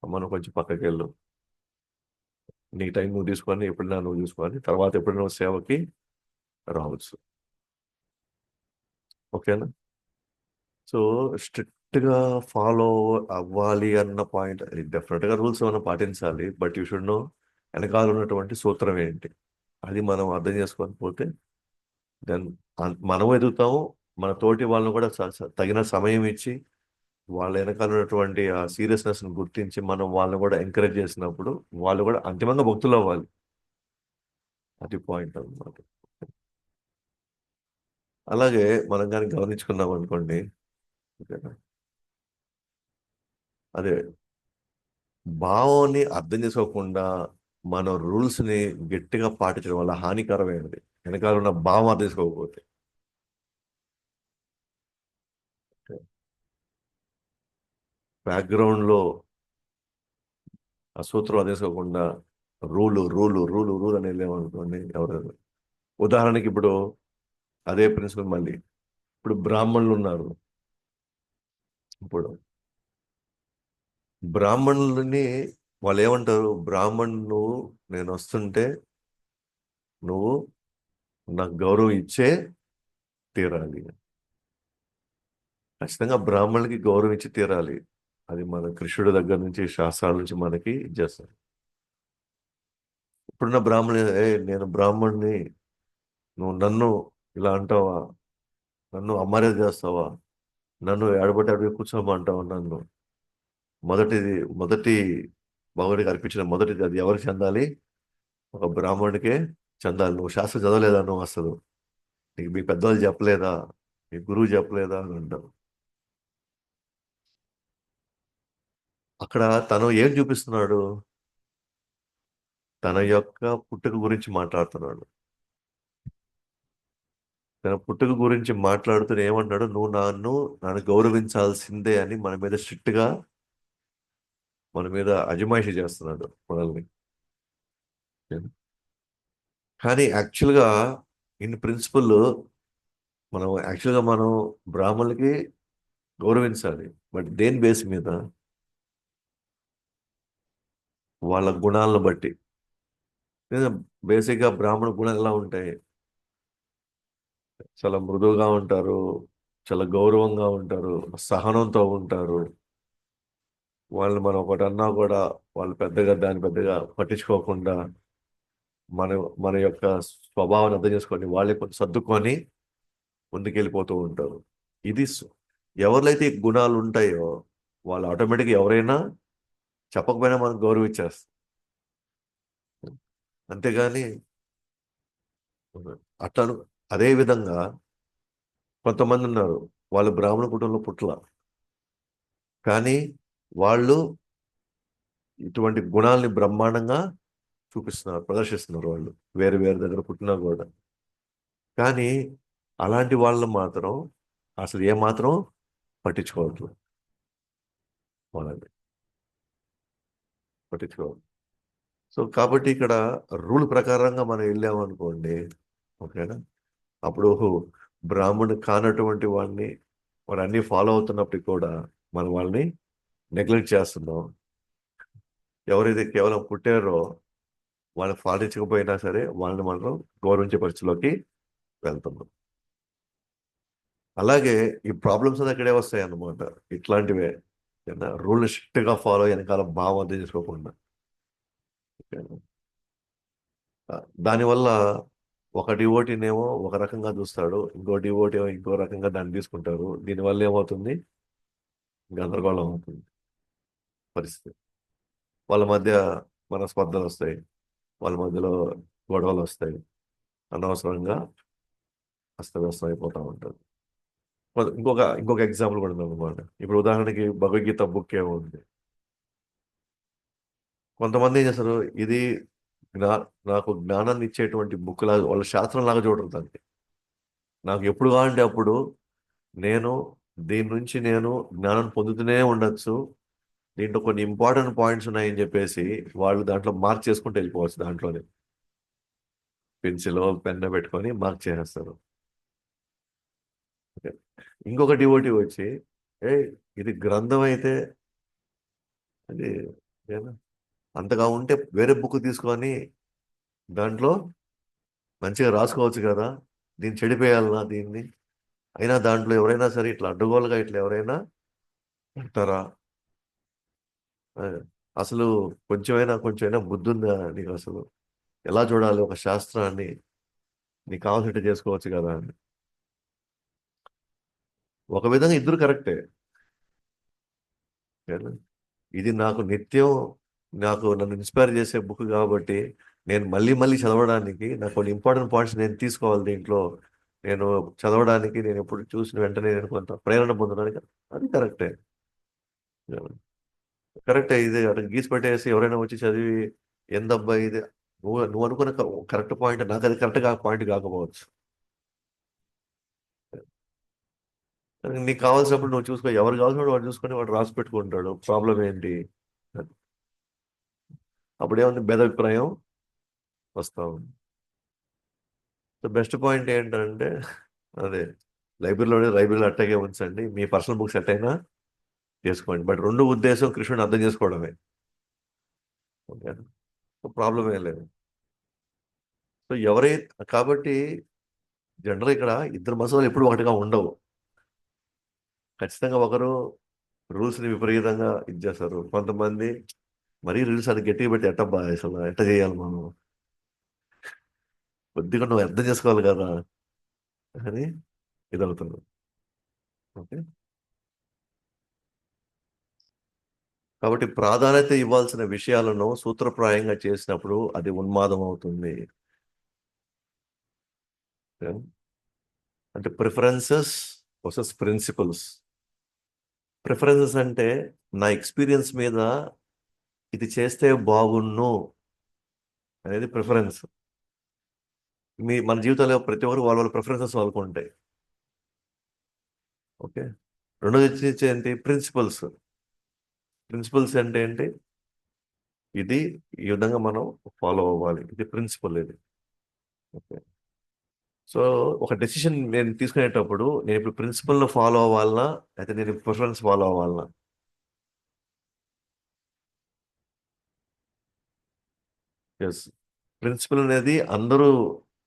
అమ్మ నువ్వు కొంచెం పక్కకి వెళ్ళు, నీ టైం నువ్వు తీసుకొని ఎప్పుడైనా నువ్వు చూసుకొని తర్వాత ఎప్పుడైనా నువ్వు సేవకి రావచ్చు. ఓకేనా? సో స్ట్రిక్ట్గా ఫాలో అవ్వాలి అన్న పాయింట్, డెఫినెట్గా రూల్స్ ఏమైనా పాటించాలి, బట్ యూ షుడ్ నో వెనకాల ఉన్నటువంటి సూత్రం ఏంటి. అది మనం అర్థం చేసుకొని పోతే దెన్ మనం ఎదుగుతాము. మన తోటి వాళ్ళని కూడా తగిన సమయం ఇచ్చి వాళ్ళ వెనకాల ఉన్నటువంటి ఆ సీరియస్నెస్ని గుర్తించి మనం వాళ్ళని కూడా ఎంకరేజ్ చేసినప్పుడు వాళ్ళు కూడా అంతిమంగా భక్తులు అవ్వాలి. అది పాయింట్ అన్నమాట. అలాగే మనం కానీ గమనించుకున్నాం అనుకోండి, ఓకేనా, అదే భావాన్ని అర్థం చేసుకోకుండా మన రూల్స్ని గట్టిగా పాటించడం వల్ల హానికరమైనది. వెనకాల ఉన్న భావం అర్థం చేసుకోకపోతే బ్యాక్గ్రౌండ్లో ఆ సూత్రం అర్థం చేసుకోకుండా రూలు అని వెళ్ళామనుకోండి ఎవరైనా. ఉదాహరణకి ఇప్పుడు అదే ప్రిన్సిపల్ మళ్ళీ ఇప్పుడు బ్రాహ్మణులు ఉన్నారు. ఇప్పుడు బ్రాహ్మణులని వాళ్ళు ఏమంటారు, బ్రాహ్మణులు నేను వస్తుంటే నువ్వు నాకు గౌరవం ఇచ్చే తీరాలి. ఖచ్చితంగా బ్రాహ్మణులకి గౌరవం ఇచ్చి తీరాలి. అది మన కృష్ణుడి దగ్గర నుంచి శాస్త్రాల నుంచి మనకి ఇచ్చేస్తారు. ఇప్పుడున్న బ్రాహ్మణులు నేను బ్రాహ్మణుని, నువ్వు నన్ను ఇలా అంటావా, నన్ను అమర్యాద చేస్తావా, నన్ను ఎడబట్టి అడిగి కూర్చోమంటావా నన్ను, మొదటిది మొదటి భగవుడికి అర్పించిన మొదటిది అది ఎవరికి చెందాలి? ఒక బ్రాహ్మణుడికే చెందాలి. నువ్వు శాస్త్రం చదవలేదా నువ్వు అసలు? నీకు మీ పెద్దవాళ్ళు చెప్పలేదా? మీ గురువు చెప్పలేదా అని అంటారు. అక్కడ తను ఏం చూపిస్తున్నాడు? తన యొక్క పుట్టుక గురించి మాట్లాడుతున్నాడు. తన పుట్టుక గురించి మాట్లాడుతూ ఏమన్నాడు? నువ్వు నన్ను గౌరవించాల్సిందే అని మన మీద స్ట్రిక్ట్ గా, మన మీద అజమాయిషీ చేస్తున్నాడు మనల్ని. కానీ యాక్చువల్గా ఇన్ ప్రిన్సిపల్ మనం బ్రాహ్మణులకి గౌరవించాలి. బట్ దేని బేస్ మీద? వాళ్ళ గుణాలను బట్టి. బేసిక్ గా బ్రాహ్మణ గుణాలు ఎలా ఉంటాయి? చాలా మృదువుగా ఉంటారు, చాలా గౌరవంగా ఉంటారు, సహనంతో ఉంటారు. వాళ్ళు మనం ఒకటి అన్నా కూడా వాళ్ళు పెద్దగా పట్టించుకోకుండా మన మన యొక్క స్వభావాన్ని అర్థం చేసుకొని వాళ్ళే కొంచెం సర్దుకొని ముందుకెళ్ళిపోతూ ఉంటారు. ఇది ఎవరిలైతే ఈ గుణాలు ఉంటాయో వాళ్ళు ఆటోమేటిక్గా ఎవరైనా చెప్పకపోయినా మనం గౌరవించేస్తాం. అంతేగాని అట్లా అదే విధంగా కొంతమంది ఉన్నారు, వాళ్ళు బ్రాహ్మణ కుటుంబంలో పుట్ల, కానీ వాళ్ళు ఇటువంటి గుణాలని బ్రహ్మాండంగా చూపిస్తున్నారు, ప్రదర్శిస్తున్నారు. వాళ్ళు వేరే వేరే దగ్గర పుట్టినా కూడా. కానీ అలాంటి వాళ్ళు మాత్రం అసలు ఏమాత్రం పట్టించుకోవట్లేదు. వాళ్ళని పట్టించుకోవాలి. సో కాబట్టి ఇక్కడ రూల్ ప్రకారంగా మనం వెళ్ళామనుకోండి, ఓకేనా, అప్పుడు బ్రాహ్మణుడు కానటువంటి వాడిని వాడు అన్ని ఫాలో అవుతున్నప్పటికీ కూడా మనం వాళ్ళని నెగ్లెక్ట్ చేస్తున్నాం. ఎవరైతే కేవలం పుట్టారో వాళ్ళని పాటించకపోయినా సరే వాళ్ళని మనం గౌరవించే పరిస్థితిలోకి వెళ్తున్నాం. అలాగే ఈ ప్రాబ్లమ్స్ అది అక్కడే వస్తాయి అన్నమాట. ఇట్లాంటివే రూల్ స్ట్రిక్ట్ గా ఫాలో వెనకాల భావం అర్థం చేసుకోకుండా. ఓకేనా? దానివల్ల ఒక డివోటీనేమో ఒక రకంగా చూస్తాడు, ఇంకో డివోటీ ఏమో ఇంకో రకంగా దాన్ని తీసుకుంటారు. దీనివల్ల ఏమవుతుంది? గందరగోళం అవుతుంది పరిస్థితి. వాళ్ళ మధ్య మనస్పర్ధలు వస్తాయి, వాళ్ళ మధ్యలో గొడవలు వస్తాయి, అనవసరంగా అస్తవ్యస్తం అయిపోతూ ఉంటారు. ఇంకొక ఎగ్జాంపుల్ కూడా ఉందన్నమాట. ఇప్పుడు ఉదాహరణకి భగవద్గీత బుక్ ఏమో ఉంది. కొంతమంది ఏం చేస్తారు, ఇది జ్ఞా నాకు జ్ఞానాన్ని ఇచ్చేటువంటి బుక్ లాగా, వాళ్ళ శాస్త్రం లాగా చూడరు దాన్ని. నాకు ఎప్పుడు కావాలంటే అప్పుడు నేను దీని నుంచి నేను జ్ఞానం పొందుతూనే ఉండొచ్చు, దీంట్లో కొన్ని ఇంపార్టెంట్ పాయింట్స్ ఉన్నాయని చెప్పేసి వాళ్ళు దాంట్లో మార్క్ చేసుకుంటూ వెళ్ళిపోవచ్చు. దాంట్లోనే పెన్సిల్ పెన్ పెట్టుకొని మార్క్ చేసేస్తారు. ఓకే. ఇంకొక డివోటీ వచ్చి, ఏ ఇది గ్రంథం అయితే అది ఏనా? అంతగా ఉంటే వేరే బుక్ తీసుకొని దాంట్లో మంచిగా రాసుకోవచ్చు కదా, దీన్ని చెడిపోయాలనా దీన్ని? అయినా దాంట్లో ఎవరైనా సరే ఇట్లా అడ్డగోలుగా ఇట్లా ఎవరైనా పెడతారా? ఆ, అసలు కొంచెమైనా బుద్ధి ఉందా నీకు అసలు? ఎలా చూడాలి ఒక శాస్త్రాన్ని? నీకు కావాల్సినట్టు చేసుకోవచ్చు కదా అని. ఒక విధంగా ఇద్దరు కరెక్టే. ఏనా? ఇది నాకు నిత్యం నన్ను ఇన్స్పైర్ చేసే బుక్ కాబట్టి నేను మళ్ళీ మళ్ళీ చదవడానికి నాకు కొన్ని ఇంపార్టెంట్ పాయింట్స్ నేను తీసుకోవాలి దీంట్లో. నేను చదవడానికి నేను ఎప్పుడు చూసిన వెంటనే నేను కొంత ప్రేరణ పొందడానికి అది కరెక్టే. కరెక్టే. ఇది అక్కడ గీసి పెట్టేసి ఎవరైనా వచ్చి చదివి ఏందబ్బా ఇది, నువ్వు నువ్వు అనుకున్న కరెక్ట్ పాయింట్ నాకు అది కరెక్ట్ పాయింట్ కాకపోవచ్చు. కానీ నీకు కావాల్సినప్పుడు నువ్వు చూసుకో, ఎవరు కావాల్సినప్పుడు వాడు చూసుకొని వాడు రాసి పెట్టుకుంటాడు. ప్రాబ్లం ఏంటి? అప్పుడేముంది, భేదాభిప్రాయం వస్తా ఉంది. సో బెస్ట్ పాయింట్ ఏంటంటే అదే, లైబ్రరీలో అట్టాగే ఉంచండి, మీ పర్సనల్ బుక్స్ ఎట్టయినా చేసుకోండి, బట్ రెండు ఉద్దేశం కృష్ణుని అర్థం చేసుకోవడమే. ఓకే, ప్రాబ్లం ఏం లేదు. సో కాబట్టి జనరల్ ఇక్కడ ఇద్దరు మసాలు ఎప్పుడు ఒకటిగా ఉండవు. ఖచ్చితంగా ఒకరు రూల్స్ని విపరీతంగా ఇచ్చేస్తారు. కొంతమంది మరీ రూల్స్ అది గట్టిగా పెట్టి ఎట్టబ్బా అసలు ఎట్ట చేయాలి మనం, కొద్దిగా నువ్వు అర్థం చేసుకోవాలి కదా అని ఇదవుతుంది. ఓకే. కాబట్టి ప్రాధాన్యత ఇవ్వాల్సిన విషయాలను సూత్రప్రాయంగా చేసినప్పుడు అది ఉన్మాదం అవుతుంది. అంటే ప్రిఫరెన్సెస్ వర్సెస్ ప్రిన్సిపల్స్. ప్రిఫరెన్సెస్ అంటే నా ఎక్స్పీరియన్స్ మీద ఇది చేస్తే బాగున్ను అనేది ప్రిఫరెన్స్. మన జీవితంలో ప్రతి ఒక్కరు వాళ్ళ వాళ్ళ ప్రిఫరెన్సెస్ వాళ్ళకు ఉంటాయి. ఓకే. రెండోది వచ్చేసి ఏంటి? ప్రిన్సిపల్స్. ప్రిన్సిపల్స్ అంటే ఏంటి? ఇది ఈ విధంగా మనం ఫాలో అవ్వాలి, ఇది ప్రిన్సిపల్ ఇది. ఓకే. సో ఒక డెసిషన్ నేను తీసుకునేటప్పుడు నేను ఇప్పుడు ప్రిన్సిపల్ ఫాలో అవ్వాలనా అయితే నేను ప్రిఫరెన్స్ ఫాలో అవ్వాలనా? ఎస్. ప్రిన్సిపల్ అనేది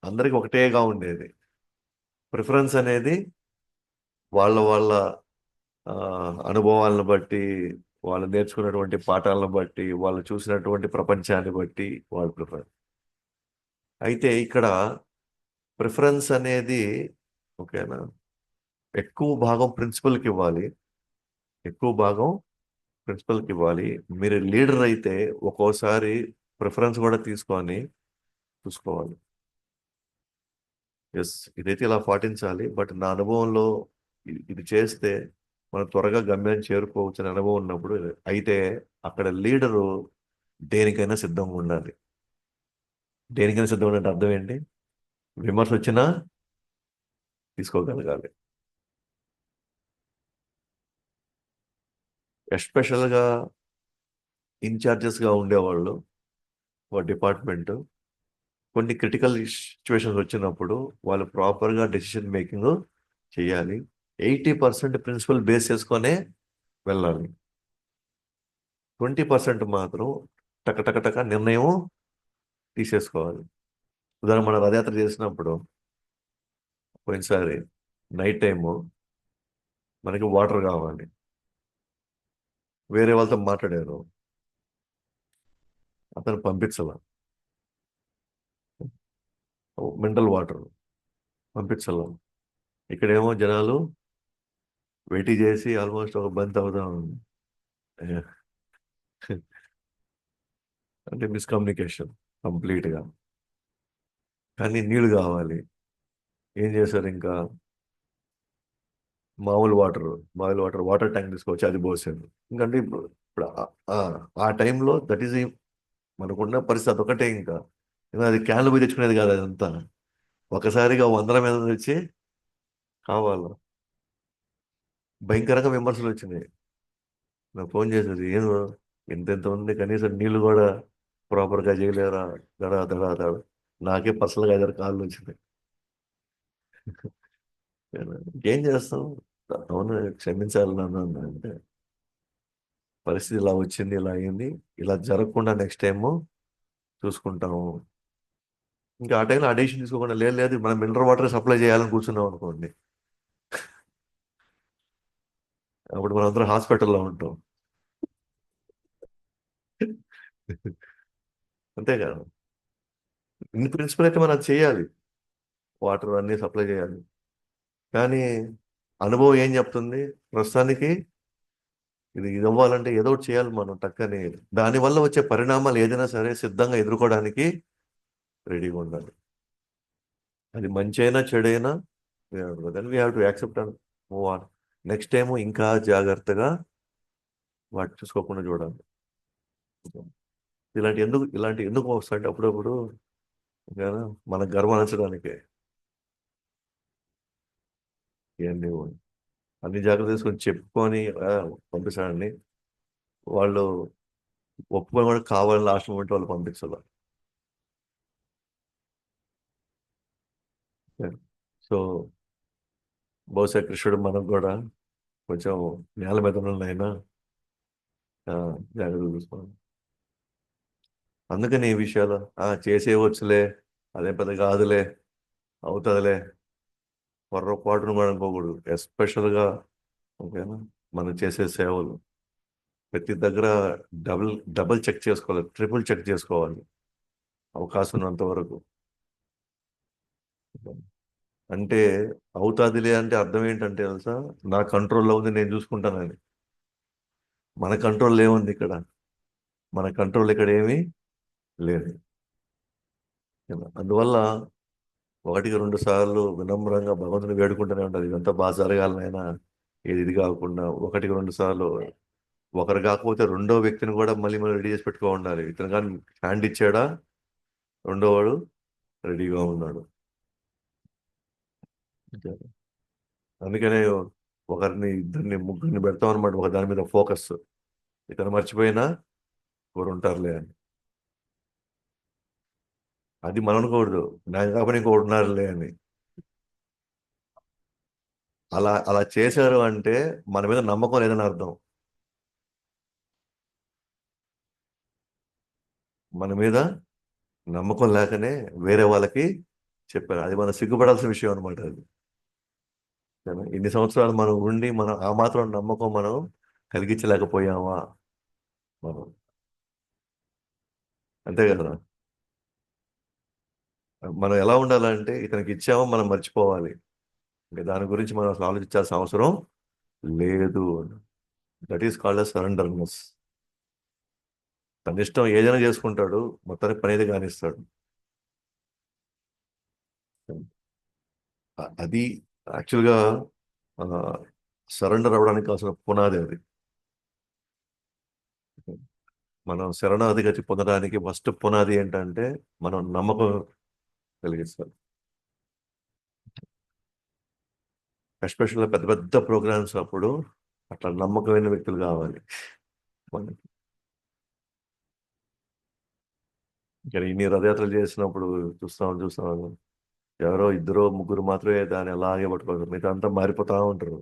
అందరికి ఒకటేగా ఉండేది. ప్రిఫరెన్స్ అనేది వాళ్ళ వాళ్ళ ఆ, అనుభవాలను బట్టి, వాళ్ళు నేర్చుకున్నటువంటి పాఠాలను బట్టి, వాళ్ళు చూసినటువంటి ప్రపంచాన్ని బట్టి వాళ్ళు ప్రిఫర్. అయితే ఇక్కడ ప్రిఫరెన్స్ అనేది, ఓకేనా, ఎక్కువ భాగం ప్రిన్సిపల్కి ఇవ్వాలి. ఎక్కువ భాగం ప్రిన్సిపల్కి ఇవ్వాలి. మీరు లీడర్ అయితే ఒక్కోసారి ప్రిఫరెన్స్ కూడా తీసుకొని చూసుకోవాలి. ఎస్, ఇదైతే ఇలా పాటించాలి, బట్ నా అనుభవంలో ఇది చేస్తే మనం త్వరగా గమ్యం చేరుకోవచ్చు అనే అనుభవం ఉన్నప్పుడు అయితే అక్కడ లీడరు దేనికైనా సిద్ధంగా ఉండాలి. దేనికైనా సిద్ధంగా ఉండాలంటే అర్థం ఏంటి? విమర్శ వచ్చినా తీసుకోగలగాలి. ఎస్పెషల్గా ఇన్ఛార్జెస్గా ఉండేవాళ్ళు ఒక డిపార్ట్మెంట్ కొన్ని క్రిటికల్ సిచ్యువేషన్స్ వచ్చినప్పుడు వాళ్ళు ప్రాపర్గా డెసిషన్ మేకింగ్ చేయాలి. 80% ప్రిన్సిపల్ బేస్ చేసుకొనే వెళ్ళాలి. 20% మాత్రం టక టక టక నిర్ణయం తీసేసుకోవాలి. ఉదాహరణ మనం రథయాత్ర చేసినప్పుడు పోయినసారి నైట్ టైము మనకి వాటర్ కావాలి. వేరే వాళ్ళతో మాట్లాడారు, అతను పంపించాల. Mineral water పంపించాల. ఇక్కడేమో జనాలు వెయిట్ చేసి ఆల్మోస్ట్ ఒక బంత్ అవుతా ఉంది. అంటే మిస్కమ్యూనికేషన్ కంప్లీట్గా. కానీ నీళ్లు కావాలి. ఏం చేశారు ఇంకా? మామూలు వాటర్ వాటర్ ట్యాంక్ తీసుకొచ్చి అది పోసారు. ఇంకంటే ఇప్పుడు ఆ టైంలో దట్ ఈస్ మనకున్న పరిస్థితి అదొకటే. ఇంకా అది క్యాన్లు పోయి తెచ్చుకునేది కాదు అదంతా. ఒకసారిగా వందల మీద వచ్చి కావాలి. భయంకరంగా విమర్శలు వచ్చినాయి. నాకు ఫోన్ చేసేది, ఏదో ఇంత ఉంది కనీసం నీళ్లు కూడా ప్రాపర్గా చేయలేరా? దడా దడా దడ. నాకే పర్సనల్గా 5 కాళ్ళు వచ్చినాయి. ఏం చేస్తాం? అవును, క్షమించాలి నన్ను అంటే పరిస్థితి ఇలా వచ్చింది, ఇలా అయింది, ఇలా జరగకుండా నెక్స్ట్ టైం చూసుకుంటాము. ఇంకా ఆ టైంలో అడిషన్ తీసుకోకుండా లేదు లేదు మనం మినరల్ వాటర్ సప్లై చేయాలని కూర్చున్నాం అనుకోండి, అప్పుడు మనం అందరం హాస్పిటల్లో ఉంటాం. అంతే కదా. ఇన్ ప్రిన్సిపల్ అయితే మనం అది చేయాలి, వాటర్ అన్ని సప్లై చేయాలి. కానీ అనుభవం ఏం చెప్తుంది? ప్రస్తుతానికి ఇది అవ్వాలంటే ఏదో ఒకటి చేయాలి మనం టక్కని. దానివల్ల వచ్చే పరిణామాలు ఏదైనా సరే సిద్ధంగా ఎదుర్కోవడానికి రెడీగా ఉండాలి. అది మంచి అయినా చెడైనా then we have to accept and move on. Next time ఇంకా జాగ్రత్తగా వాటి చూసుకోకుండా చూడాలి. ఇలాంటి ఎందుకు వస్తాయంటే అప్పుడప్పుడు ఓకేనా, మన గర్వం అనర్చడానికే. ఇవన్నీ అన్ని జాగ్రత్తలు తీసుకొని చెప్పుకొని పంపిస్తాడండి. వాళ్ళు ఒప్పుకొని కూడా కావాలని లాస్ట్ మూమెంట్ వాళ్ళు పంపించాలి. సో బహుశా కృష్ణుడు మనకు కూడా కొంచెం నేల మీద అయినా జాగ్రత్తలు చూసుకోవాలి. అందుకని ఈ విషయాలు చేసేయవచ్చులే, అదే పెద్ద కాదులే, అవుతుందిలే, పొర్రపాటును కూడా అనుకోకూడదు. ఎస్పెషల్గా ఓకేనా, మనం చేసే సేవలు ప్రతి దగ్గర డబుల్ డబుల్ చెక్ చేసుకోవాలి, ట్రిపుల్ చెక్ చేసుకోవాలి అవకాశం ఉన్నంత వరకు. అంటే అవుతాదిలే అంటే అర్థం ఏంటంటే తెలుసా, నా కంట్రోల్లో ఉంది, నేను చూసుకుంటానని. మన కంట్రోల్ ఏముంది ఇక్కడ? మన కంట్రోల్ ఇక్కడ ఏమీ లేదు. అందువల్ల ఒకటికి రెండు సార్లు వినమ్రంగా భగవంతుని వేడుకుంటూనే ఉండాలి. ఇదంతా బాగా జరగాలనైనా ఇది కాకుండా ఒకటికి రెండు సార్లు ఒకరు కాకపోతే రెండో వ్యక్తిని కూడా మళ్ళీ మళ్ళీ రెడీ చేసి పెట్టుకో ఉండాలి. ఇతను కానీ హ్యాండ్ ఇచ్చాడా రెండో వాడు రెడీగా ఉన్నాడు. అందుకనే ఒకరిని ఇద్దరిని ముగ్గురిని పెడతాం అనమాట ఒక దాని మీద ఫోకస్. ఇతను మర్చిపోయినా ఎవరు ఉంటారులే అని. అది మనం అనుకోకూడదు, నాకు కాకపోతే ఇంకొకటి ఉన్నారులే అని. అలా అలా చేశారు అంటే మన మీద నమ్మకం లేదని అర్థం. మన మీద నమ్మకం లేకనే వేరే వాళ్ళకి చెప్పారు. అది మనం సిగ్గుపడాల్సిన విషయం అనమాట. అది ఇన్ని సంవత్సరాలు మనం ఉండి మనం ఆ మాత్రం నమ్మకం మనం కలిగించలేకపోయామా మనం? అంతే కదా. మనం ఎలా ఉండాలంటే ఇతనికి ఇచ్చామో మనం మర్చిపోవాలి. ఇంకా దాని గురించి మనం అసలు ఆలోచించాల్సిన అవసరం లేదు. That is called surrenderness. తన ఇష్టం ఏదైనా చేసుకుంటాడు, మొత్తానికి పని అయితే కానిస్తాడు. అది యాక్చువల్గా సరెండర్ అవ్వడానికి అసలు పునాది అది. మనం శరణాధిగతి పొందడానికి ఫస్ట్ పునాది ఏంటంటే మనం నమ్మకం కలిగిస్తాం. ఎస్పెషల్గా పెద్ద పెద్ద ప్రోగ్రామ్స్ అప్పుడు అట్లా నమ్మకమైన వ్యక్తులు కావాలి మనకి. ఇంకా ఇన్ని రథయాత్రలు చేసినప్పుడు చూస్తాం ఎవరో ఇద్దరు ముగ్గురు మాత్రమే దాన్ని అలాగే పట్టుకోరు, మిగతా అంతా మారిపోతా ఉంటారు.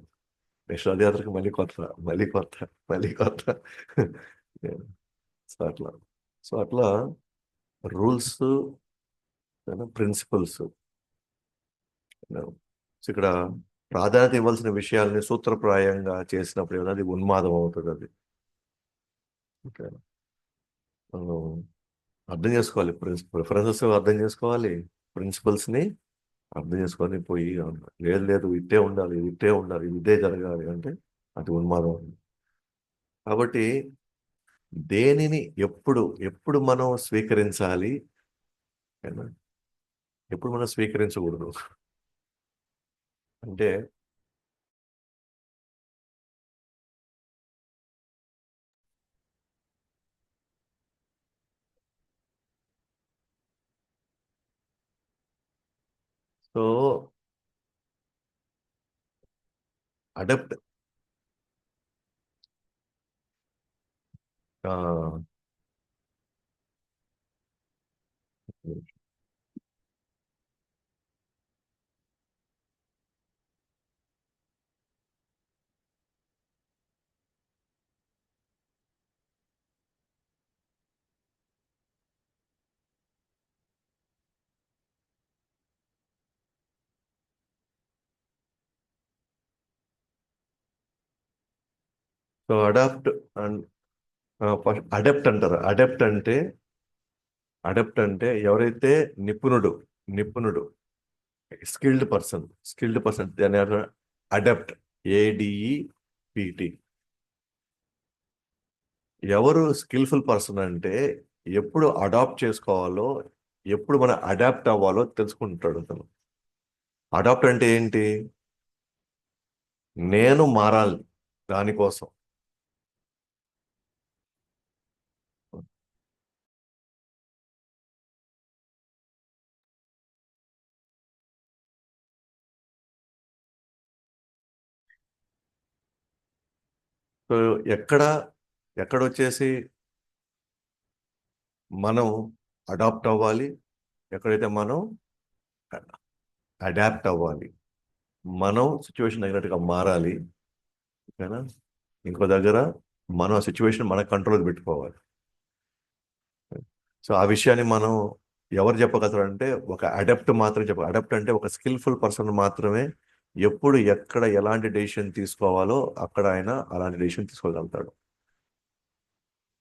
నెక్స్ట్ రథయాత్రకి మళ్ళీ కొత్త, మళ్ళీ కొత్త, మళ్ళీ కొత్త. సో అట్లా సో అట్లా రూల్స్, ప్రిన్సిపల్స్. ఇక్కడ ప్రాధాన్యత ఇవ్వాల్సిన విషయాల్ని సూత్రప్రాయంగా చేసినప్పుడు ఏమన్నా అది ఉన్మాదం అవుతుంది. అది ఓకే. అర్థం చేసుకోవాలి, ప్రిఫరెన్సెస్ అర్థం చేసుకోవాలి, ప్రిన్సిపల్స్ని అర్థం చేసుకొని పోయి లేదు లేదు ఇట్టే ఉండాలి, ఇది ఇట్టే ఉండాలి, ఇది ఇదే జరగాలి అంటే అది ఉన్మాదం. కాబట్టి దేనిని ఎప్పుడు ఎప్పుడు మనం స్వీకరించాలి, ఎప్పుడు మనం స్వీకరించకూడదు అంటే so adopt so adapt and adept అంటారు. అడెప్ట్ అంటే ఎవరైతే నిపుణుడు నిపుణుడు స్కిల్డ్ పర్సన్ దాని అడెప్ట్, ADEPT. ఎవరు స్కిల్ఫుల్ పర్సన్ అంటే ఎప్పుడు అడాప్ట్ చేసుకోవాలో, ఎప్పుడు మనం అడాప్ట్ అవ్వాలో తెలుసుకుంటాడు అతను. అడాప్ట్ అంటే ఏంటి? నేను మారాలి దానికోసం. సో ఎక్కడ ఎక్కడొచ్చేసి మనం అడాప్ట్ అవ్వాలి, ఎక్కడైతే మనం అడాప్ట్ అవ్వాలి, మనం సిచ్యువేషన్ తగినట్టుగా మారాలి. ఓకేనా? ఇంకో దగ్గర మనం ఆ సిచ్యువేషన్ మన కంట్రోల్ పెట్టుకోవాలి. సో ఆ విషయాన్ని మనం ఎవరు చెప్పగలుగుతారు అంటే ఒక అడెప్ట్ మాత్రమే చెప్పాలి. అడెప్ట్ అంటే ఒక స్కిల్ఫుల్ పర్సన్ మాత్రమే ఎప్పుడు ఎక్కడ ఎలాంటి డెసిషన్ తీసుకోవాలో అక్కడ ఆయన అలాంటి డెసిషన్ తీసుకోగలుగుతాడు.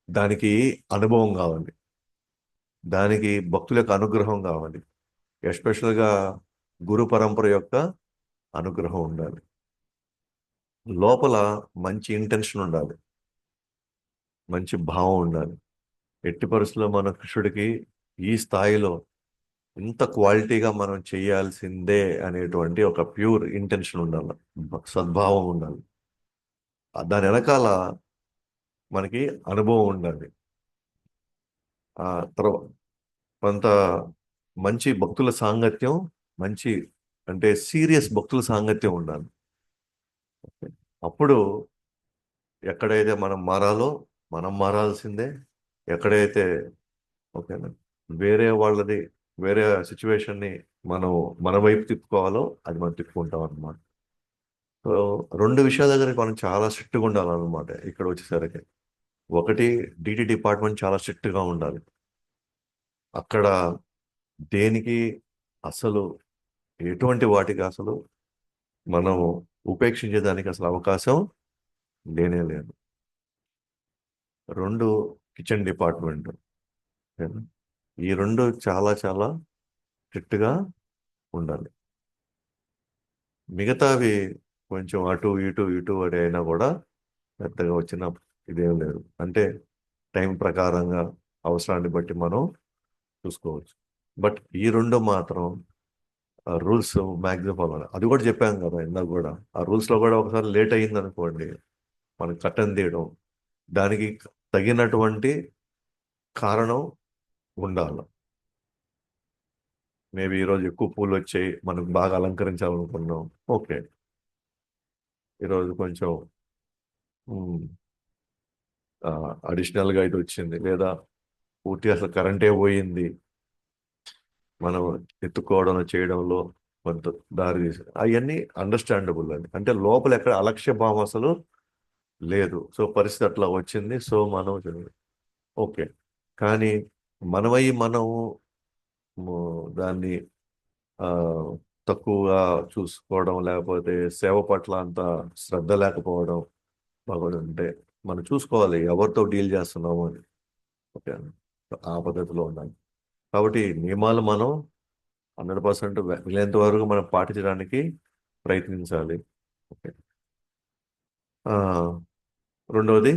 దానికి అనుభవం కావాలి, దానికి భక్తుల యొక్క అనుగ్రహం కావాలి, ఎస్పెషల్గా గురు పరంపర యొక్క అనుగ్రహం ఉండాలి, లోపల మంచి ఇంటెన్షన్ ఉండాలి. మంచి భావం ఉండాలి. ఎట్టి పరిస్థితుల్లో మన కృష్ణుడికి ఈ స్థాయిలో ఇంత క్వాలిటీగా మనం చేయాల్సిందే అనేటువంటి ఒక ప్యూర్ ఇంటెన్షన్ ఉండాలి, సద్భావం ఉండాలి. దాని వెనకాల మనకి అనుభవం ఉండాలి. ఆ తర్వాత కొంత మంచి భక్తుల సాంగత్యం, మంచి అంటే సీరియస్ భక్తుల సాంగత్యం ఉండాలి. అప్పుడు ఎక్కడైతే మనం మారాలో మనం మారాల్సిందే. ఎక్కడైతే ఓకేనా వేరే వాళ్ళది, వేరే సిచ్యువేషన్ని మనం మన వైపు తిప్పుకోవాలో అది మనం తిప్పుకుంటాం అనమాట. సో రెండు విషయాల దగ్గర మనం చాలా స్ట్రిక్ట్గా ఉండాలన్నమాట ఇక్కడ వచ్చేసరికి. ఒకటి, డిటి డిపార్ట్మెంట్ చాలా స్ట్రిక్ట్గా ఉండాలి. అక్కడ దేనికి అసలు ఎటువంటి వాటికి అసలు మనం ఉపేక్షించేదానికి అసలు అవకాశం లేనే లేదు. రెండు, కిచెన్ డిపార్ట్మెంట్. ఓకేనా? ఈ రెండు చాలా చాలా స్ట్రిక్ట్గా ఉండాలి. మిగతావి కొంచెం అటు ఇటు ఇటు అటు అయినా కూడా పెద్దగా వచ్చిన ఇదేం లేదు. అంటే టైం ప్రకారంగా అవసరాన్ని బట్టి మనం చూసుకోవచ్చు. బట్ ఈ రెండు మాత్రం రూల్స్ మ్యాక్సిమం ఫాలో అవ్వాలి. అది కూడా చెప్పాం కదా ఇందాక కూడా. ఆ రూల్స్లో కూడా ఒకసారి లేట్ అయ్యింది అనుకోండి, మనకి కట్టన్ తీయడం, దానికి తగినటువంటి కారణం ఉండాలి. మేబీ ఈరోజు ఎక్కువ పూలు వచ్చాయి, మనకు బాగా అలంకరించాలనుకున్నాం, ఓకే. ఈరోజు కొంచెం అడిషనల్గా ఇది వచ్చింది, లేదా పూర్తిగా అసలు కరెంటే పోయింది, మనం ఎత్తుకోవడం చేయడంలో కొంత దారి తీసి అవన్నీ అండర్స్టాండబుల్ అని. అంటే లోపల ఎక్కడ అలక్ష్య భావం అసలు లేదు. సో పరిస్థితి అట్లా వచ్చింది, సో మనం ఓకే. కానీ మనం దాన్ని ఆ, తక్కువగా చూసుకోవడం, లేకపోతే సేవ పట్ల అంత శ్రద్ధ లేకపోవడం బాగోదు. అంటే మనం చూసుకోవాలి ఎవరితో డీల్ చేస్తున్నాము అని. ఓకే, ఆ పద్ధతిలో ఉండాలి. కాబట్టి నియమాలు మనం 100% వీలైనంత వరకు మనం పాటించడానికి ప్రయత్నించాలి. ఓకే. ఆ, రెండవది,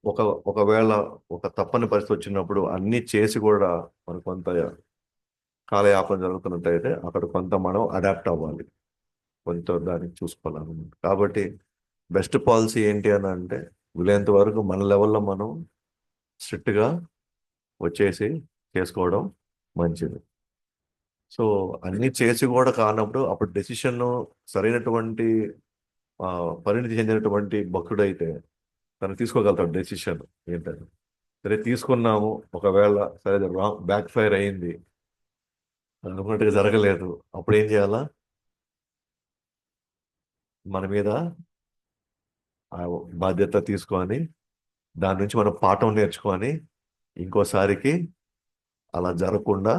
ఒక ఒకవేళ ఒక తప్పని పరిస్థితి వచ్చినప్పుడు అన్ని చేసి కూడా మనకు కొంత కాలయాపన జరుగుతున్నట్టయితే అక్కడ కొంత మనం అడాప్ట్ అవ్వాలి, కొంత దానికి చూసుకోవాలన్నమాట. కాబట్టి బెస్ట్ పాలసీ ఏంటి అని అంటే వీలైనంత వరకు మన లెవెల్లో మనం స్ట్రిక్ట్గా వచ్చేసి చేసుకోవడం మంచిది. సో అన్ని చేసి కూడా కానప్పుడు అప్పుడు డెసిషన్ సరైనటువంటి ఆ, పరిణితి చెందినటువంటి భక్తుడైతే తను తీసుకోగలుగుతాడు డెసిషన్ ఏంటని. సరే తీసుకున్నాము, ఒకవేళ సరే రాంగ్ బ్యాక్ ఫైర్ అయింది, అనుకున్నట్టుగా జరగలేదు, అప్పుడు ఏం చేయాలా? మన మీద ఆ బాధ్యత తీసుకొని దాని నుంచి మనం పాఠం నేర్చుకొని ఇంకోసారికి అలా జరగకుండా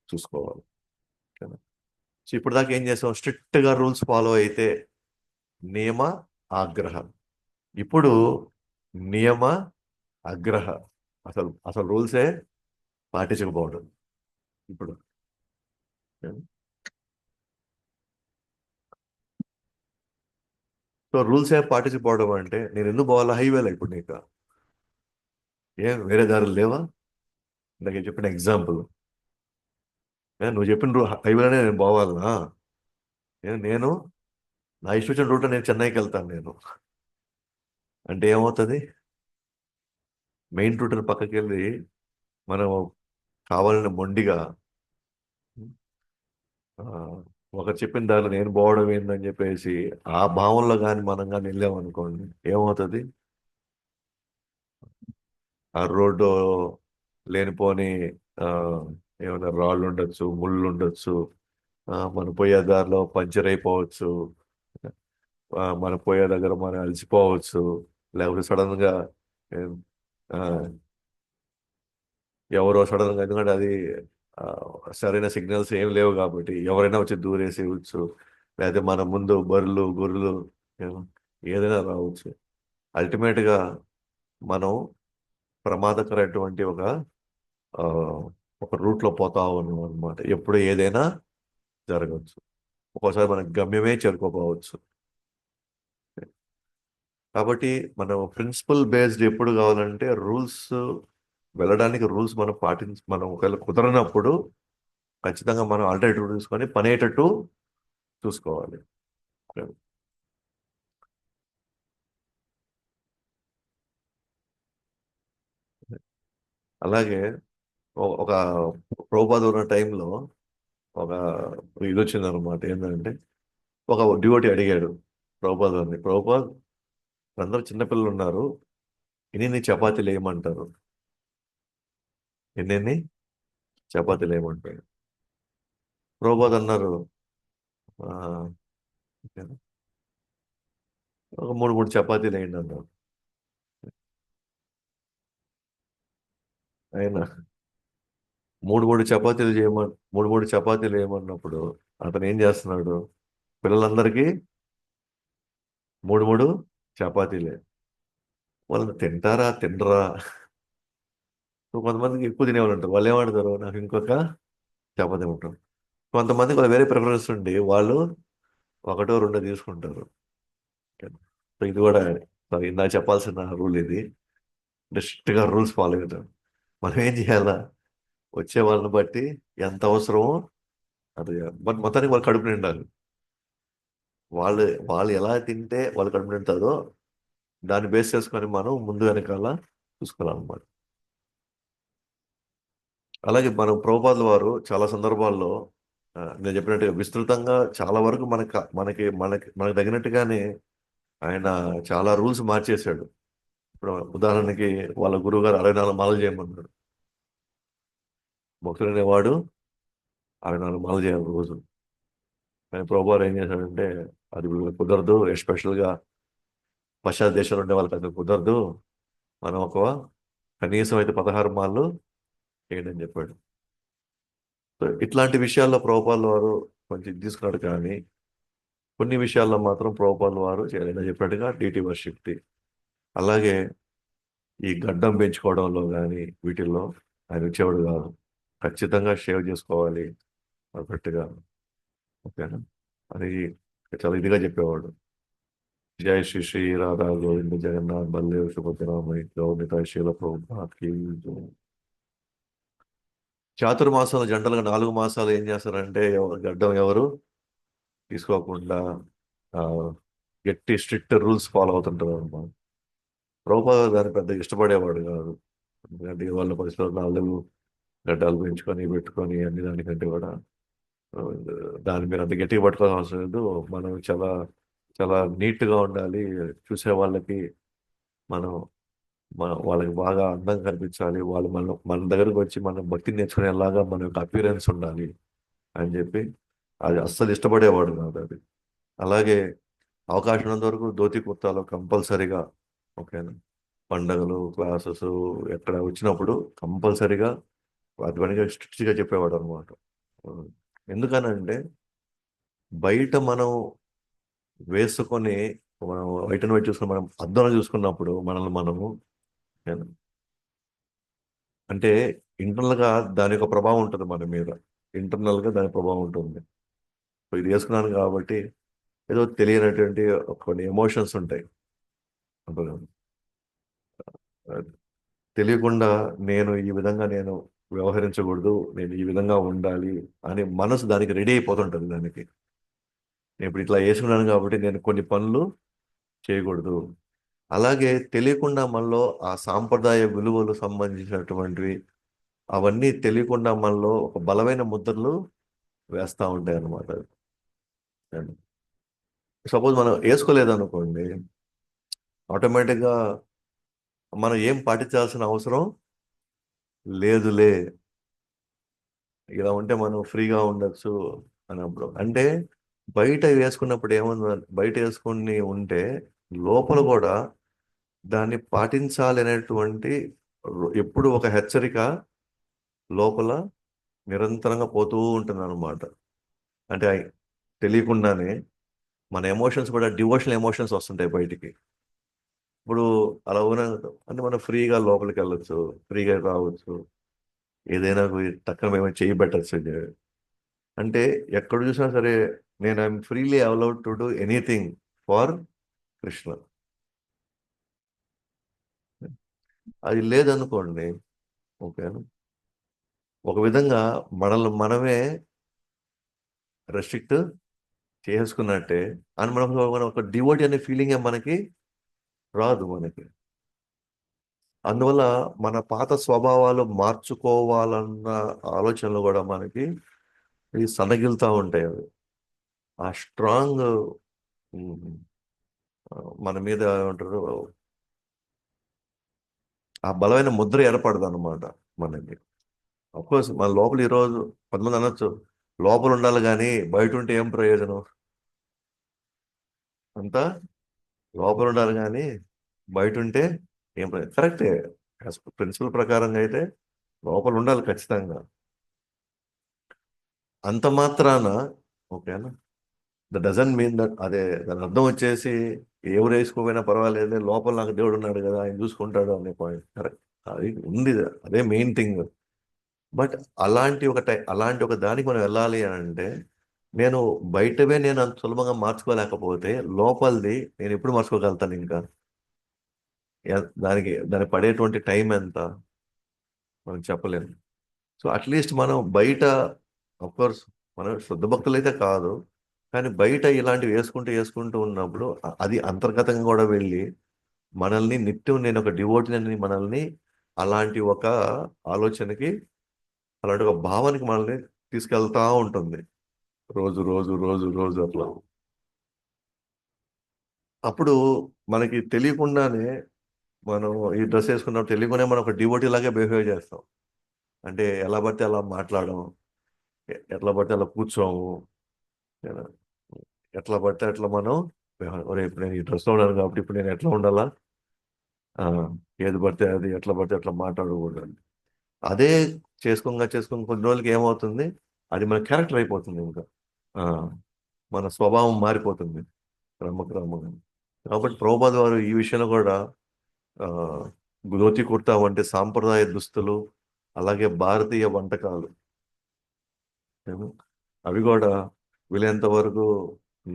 చూసుకోవాలి. ఓకేనా? సో ఇప్పుడు దాకా ఏం చేసాం? స్ట్రిక్ట్గా రూల్స్ ఫాలో అయితే నియమ ఆగ్రహ. ఇప్పుడు నియమ అగ్రహ, అసలు అసలు రూల్సే పాటించకపోవడం ఇప్పుడు. సో రూల్స్ ఏం పాటించకపోవడం అంటే నేను ఎందుకు పోవాలా హైవేలో ఇప్పుడు నీకు? ఏం వేరే దారులు లేవా? ఇందాక చెప్పిన ఎగ్జాంపుల్, నువ్వు చెప్పిన హైవేలోనే నేను పోవాలనా? నేను నా ఇష్టం వచ్చిన రూట్లో నేను చెన్నైకి వెళ్తాను నేను అంటే ఏమవుతుంది? మెయిన్ రూట్ పక్కకి వెళ్ళి మనం కావాలని మొండిగా ఆ, ఒకరు చెప్పిన దారిలో నేను పోవడం ఏందని చెప్పేసి ఆ భావంలో కానీ మనం కానీ వెళ్ళామనుకోండి, ఏమవుతుంది? ఆ రోడ్డు లేనిపోని ఆ, ఏమైనా రాళ్ళు ఉండొచ్చు, ముళ్ళు ఉండొచ్చు, మనం పోయే దారిలో పంచర్ అయిపోవచ్చు, మనం పోయే దగ్గర మనం అలసిపోవచ్చు, లేకపోతే సడన్ గా ఏం, ఆ, ఎవరో సడన్ గా, ఎందుకంటే అది ఆ, సరైన సిగ్నల్స్ ఏం లేవు కాబట్టి ఎవరైనా వచ్చి దూరేసేయచ్చు, లేకపోతే మన ముందు బర్రెలు గొర్రెలు ఏం, ఏదైనా రావచ్చు. అల్టిమేట్ గా మనం ప్రమాదకరమైనటువంటి ఆ, ఒక రూట్లో పోతా ఉన్నాం అనమాట. ఎప్పుడు ఏదైనా జరగవచ్చు. ఒక్కోసారి మనకి గమ్యమే చేరుకోపోవచ్చు. కాబట్టి మనం ప్రిన్సిపల్ బేస్డ్ ఎప్పుడు కావాలంటే రూల్స్ వెళ్ళడానికి రూల్స్ మనం ఒకవేళ కుదరనప్పుడు ఖచ్చితంగా మనం ఆల్టర్నేటివ్ తీసుకొని పని అయ్యేటట్టు చూసుకోవాలి. అలాగే ఒక ప్రభుపాద ఉన్న టైంలో ఒక ఇది వచ్చింది అనమాట. ఏంటంటే ఒక డివోటి అడిగాడు ప్రభుపాదాన్ని, ప్రభుపాద్ అందరూ చిన్నపిల్లలు ఉన్నారు, ఎన్ని చపాతీలు వేయమంటారు, ఎన్ని చపాతీలు వేయమంటారు. ప్రభుపాద్ అన్నారు, "ఆ, ఒక మూడు చపాతీలు వేయండి" అన్నారు. ఆయన మూడు చపాతీలు వేయమన్నప్పుడు అతను ఏం చేస్తున్నాడు, పిల్లలందరికీ మూడు చపాతీలే. వాళ్ళు తింటారా తినరా? సో కొంతమందికి ఎక్కువ తినేవాళ్ళు ఉంటారు, వాళ్ళు ఏమంటారు, నాకు ఇంకొక చపాతీ ఉంటారు. కొంతమందికి వాళ్ళు వేరే ప్రిఫరెన్స్ ఉండి వాళ్ళు ఒకటో రెండో తీసుకుంటారు. సో ఇది కూడా ఇందాక చెప్పాల్సిన రూల్ ఇది. స్ట్రిక్ట్గా రూల్స్ ఫాలో అవుతాం. మనం ఏం చేయాలా, వచ్చే వాళ్ళని బట్టి ఎంత అవసరమో అది చేయాలి. బట్ మొత్తానికి వాళ్ళు కడుపు నిండాలి. వాళ్ళు వాళ్ళు ఎలా తింటే వాళ్ళు కడుపు నిండుతుందో దాన్ని బేస్ చేసుకొని మనం ముందు వెనకాల చూసుకోవాలన్నమాట. అలాగే మనం ప్రభుపాదుల వారు చాలా సందర్భాల్లో నేను చెప్పినట్టుగా విస్తృతంగా చాలా వరకు మనకి తగినట్టుగానే ఆయన చాలా రూల్స్ మార్చేశాడు. ఇప్పుడు ఉదాహరణకి వాళ్ళ గురువు గారు 64 మాలలు చేయమన్నాడు. భక్తుడు అనేవాడు 64 మాలలు చేయాలి రోజు. కానీ ప్రభువారు ఏం చేశాడంటే అది వీళ్ళకి కుదరదు, ఎస్పెషల్గా పశ్చాత్ దేశాలు ఉండే వాళ్ళకి అది కుదరదు, మనం కనీసం అయితే 16 మాలలు చేయండి అని చెప్పాడు. సో ఇట్లాంటి విషయాల్లో ప్రభుపాదుల వారు కొంచెం ఇది తీసుకున్నాడు. కానీ కొన్ని విషయాల్లో మాత్రం ప్రభుపాదుల వారు చేయాలని చెప్పినట్టుగా డీటీ వర్షిప్ది, అలాగే ఈ గడ్డం పెంచుకోవడంలో కానీ వీటిల్లో ఆయన వచ్చేవాడు కాదు. ఖచ్చితంగా షేవ్ చేసుకోవాలి పర్ఫెక్ట్గా. ఓకేనా, అది చాలా ఇదిగా చెప్పేవాడు. జై శ్రీ శ్రీ రాధా గోవింద జగన్నాథ్ బల్దేవ్ సుభద్రామయ్య గౌనిత శీల ప్రభుకి. చాతుర్మాసాలు జంటలుగా 4 మాసాలు ఏం చేస్తారంటే గడ్డం ఎవరు తీసుకోకుండా ఆ, గట్టి స్ట్రిక్ట్ రూల్స్ ఫాలో అవుతుంటారు అన్నమాట. ప్రభుపాద దాన్ని పెద్ద ఇష్టపడేవాడు కాదు. ఎందుకంటే వాళ్ళ పరిస్థితుల్లో వాళ్ళు గడ్డాలు పెంచుకొని పెట్టుకొని అన్ని దానికంటే కూడా ఆ, దాని మీద అంత గట్టిగా పట్టుకోవాల్సిన అవసరం లేదు. మనం చాలా చాలా నీట్గా ఉండాలి, చూసే వాళ్ళకి మనం వాళ్ళకి బాగా అందంగా కనిపించాలి, వాళ్ళు మన దగ్గరకు వచ్చి మనం భక్తిని నేర్చుకునేలాగా మన యొక్క అపీరెన్స్ ఉండాలి అని చెప్పి అది అస్సలు ఇష్టపడేవాడు కాదు అది. అలాగే అవకాశం ఉన్నంత వరకు ధోతి కుర్తాలో కంపల్సరీగా, ఓకేనా, పండగలు క్లాసెస్ ఎక్కడ వచ్చినప్పుడు కంపల్సరీగా వాటి పనిగా స్ట్రిక్ట్గా చెప్పేవాడు అనమాట. ఎందుకనంటే బయట మనం వేసుకొని మనం బయటను బయట చూసుకుని మనం అద్దంలో చూసుకున్నప్పుడు మనల్ని మనము, ఓకేనా, అంటే ఇంటర్నల్గా దాని యొక్క ప్రభావం ఉంటుంది మన మీద. ఇంటర్నల్గా దాని ప్రభావం ఉంటుంది. సో ఇది వేసుకున్నాను కాబట్టి ఏదో తెలియనటువంటి కొన్ని ఎమోషన్స్ ఉంటాయి. అప్పుడు తెలియకుండా నేను వ్యవహరించకూడదు, నేను ఈ విధంగా ఉండాలి అని మనసు దానికి రెడీ అయిపోతుంటుంది దానికి. నేను ఇప్పుడు ఇట్లా వేసుకున్నాను కాబట్టి నేను కొన్ని పనులు చేయకూడదు. అలాగే తెలియకుండా మనలో ఆ సాంప్రదాయ విలువలు సంబంధించినటువంటివి అవన్నీ తెలియకుండా మనలో ఒక బలమైన ముద్రలు వేస్తూ ఉంటాయి అన్నమాట. సపోజ్ మనం వేసుకోలేదు అనుకోండి, ఆటోమేటిక్గా మనం ఏం పాటించాల్సిన అవసరం లేదులే, ఇలా ఉంటే మనం ఫ్రీగా ఉండొచ్చు అన్నప్పుడు. అంటే బయట వేసుకుని ఉంటే లోపల కూడా దాన్ని పాటించాలి అనేటువంటి ఎప్పుడు ఒక హెచ్చరిక లోపల నిరంతరంగా పోతూ ఉంటుంది అనమాట. అంటే తెలియకుండానే మన ఎమోషన్స్ కూడా డివోషనల్ ఎమోషన్స్ వస్తుంటాయి బయటికి. ఇప్పుడు అలా అంటే మనం ఫ్రీగా లోపలికి వెళ్ళొచ్చు, ఫ్రీగా రావచ్చు, ఏదైనా టక్కన మేము చేయి పెట్టచ్చు. అంటే ఎక్కడ చూసినా సరే నేను I'm freely allowed to do anything for Krishna. అది లేదనుకోండి, ఓకే, ఒక విధంగా మనల్ని మనమే రెస్ట్రిక్ట్ చేసుకున్నట్టే. అని మనం ఒక డివోటీ అనే ఫీలింగ్ మనకి రాదు మనకి. అందువల్ల మన పాత స్వభావాలు మార్చుకోవాలన్న ఆలోచనలు కూడా మనకి ఈ సన్నగిలుతూ ఉంటాయి అవి. ఆ స్ట్రాంగ్ మన మీద ఏమంటారు, ఆ బలమైన ముద్ర ఏర్పడదు అనమాట మనకి. కోర్స్ మన లోపల ఈరోజు కొంతమంది అనొచ్చు, లోపల ఉండాలి కానీ బయట ఉంటే ఏం ప్రయోజనం, అంతా లోపల ఉండాలి కానీ బయట ఉంటే ఏం ప్రయోజనం. కరెక్టే, ప్రిన్సిపల్ ప్రకారంగా అయితే లోపల ఉండాలి ఖచ్చితంగా. అంత మాత్రాన, ఓకేనా, దట్ డజన్ మీన్ దట్, అదే దాని అర్థం వచ్చేసి ఎవరు వేసుకోపోయినా పర్వాలేదు, లోపల నాకు దేవుడు ఉన్నాడు కదా ఆయన చూసుకుంటాడు అనే పాయింట్ కరెక్ట్, అది ఉంది, అదే మెయిన్ థింగ్. బట్ అలాంటి ఒక దానికి మనం వెళ్ళాలి అని అంటే, నేను బయటవే నేను అంత సులభంగా మార్చుకోలేకపోతే లోపలిది నేను ఎప్పుడు మార్చుకోగలుగుతాను ఇంకా? దానికి పడేటువంటి టైం ఎంత మనం చెప్పలేము. సో అట్లీస్ట్ మనం బయట, కోర్స్ మనం శుద్ధ భక్తులు అయితే కాదు, కానీ బయట ఇలాంటివి వేసుకుంటూ ఉన్నప్పుడు అది అంతర్గతంగా కూడా వెళ్ళి మనల్ని నిత్యం నేను ఒక డివోటీని మనల్ని అలాంటి ఒక ఆలోచనకి, అలాంటి ఒక భావానికి మనల్ని తీసుకెళ్తా ఉంటుంది, రోజు రోజు రోజు రోజు అట్లా. అప్పుడు మనకి తెలియకుండానే మనం ఈ డ్రెస్ వేసుకున్నప్పుడు తెలియకుండానే మనం ఒక డివోటీ లాగే బిహేవ్ చేస్తాం. అంటే ఎలా పడితే అలా మాట్లాడడం, ఎట్లా పడితే అలా కూర్చోము, ఏనా? ఎట్లా పడితే అట్లా మనం, ఒరే ఇప్పుడు నేను ఈ డ్రెస్లో ఉన్నాను కాబట్టి ఇప్పుడు నేను ఎట్లా ఉండాలా, ఆ, ఏది పడితే అది, ఎట్లా పడితే అట్లా మాట్లాడకూడదు. అదే చేసుకుని కొన్ని రోజులకి ఏమవుతుంది, అది మన క్యారెక్టర్ అయిపోతుంది ఇంకా. ఆ, మన స్వభావం మారిపోతుంది క్రమక్రమంగా. కాబట్టి ప్రభుపాద వారు ఈ విషయంలో కూడా ఆ, ధోతి కుర్తా వంటి సాంప్రదాయ దుస్తులు, అలాగే భారతీయ వంటకాలు, ఏమో, అవి కూడా వీలైనంత వరకు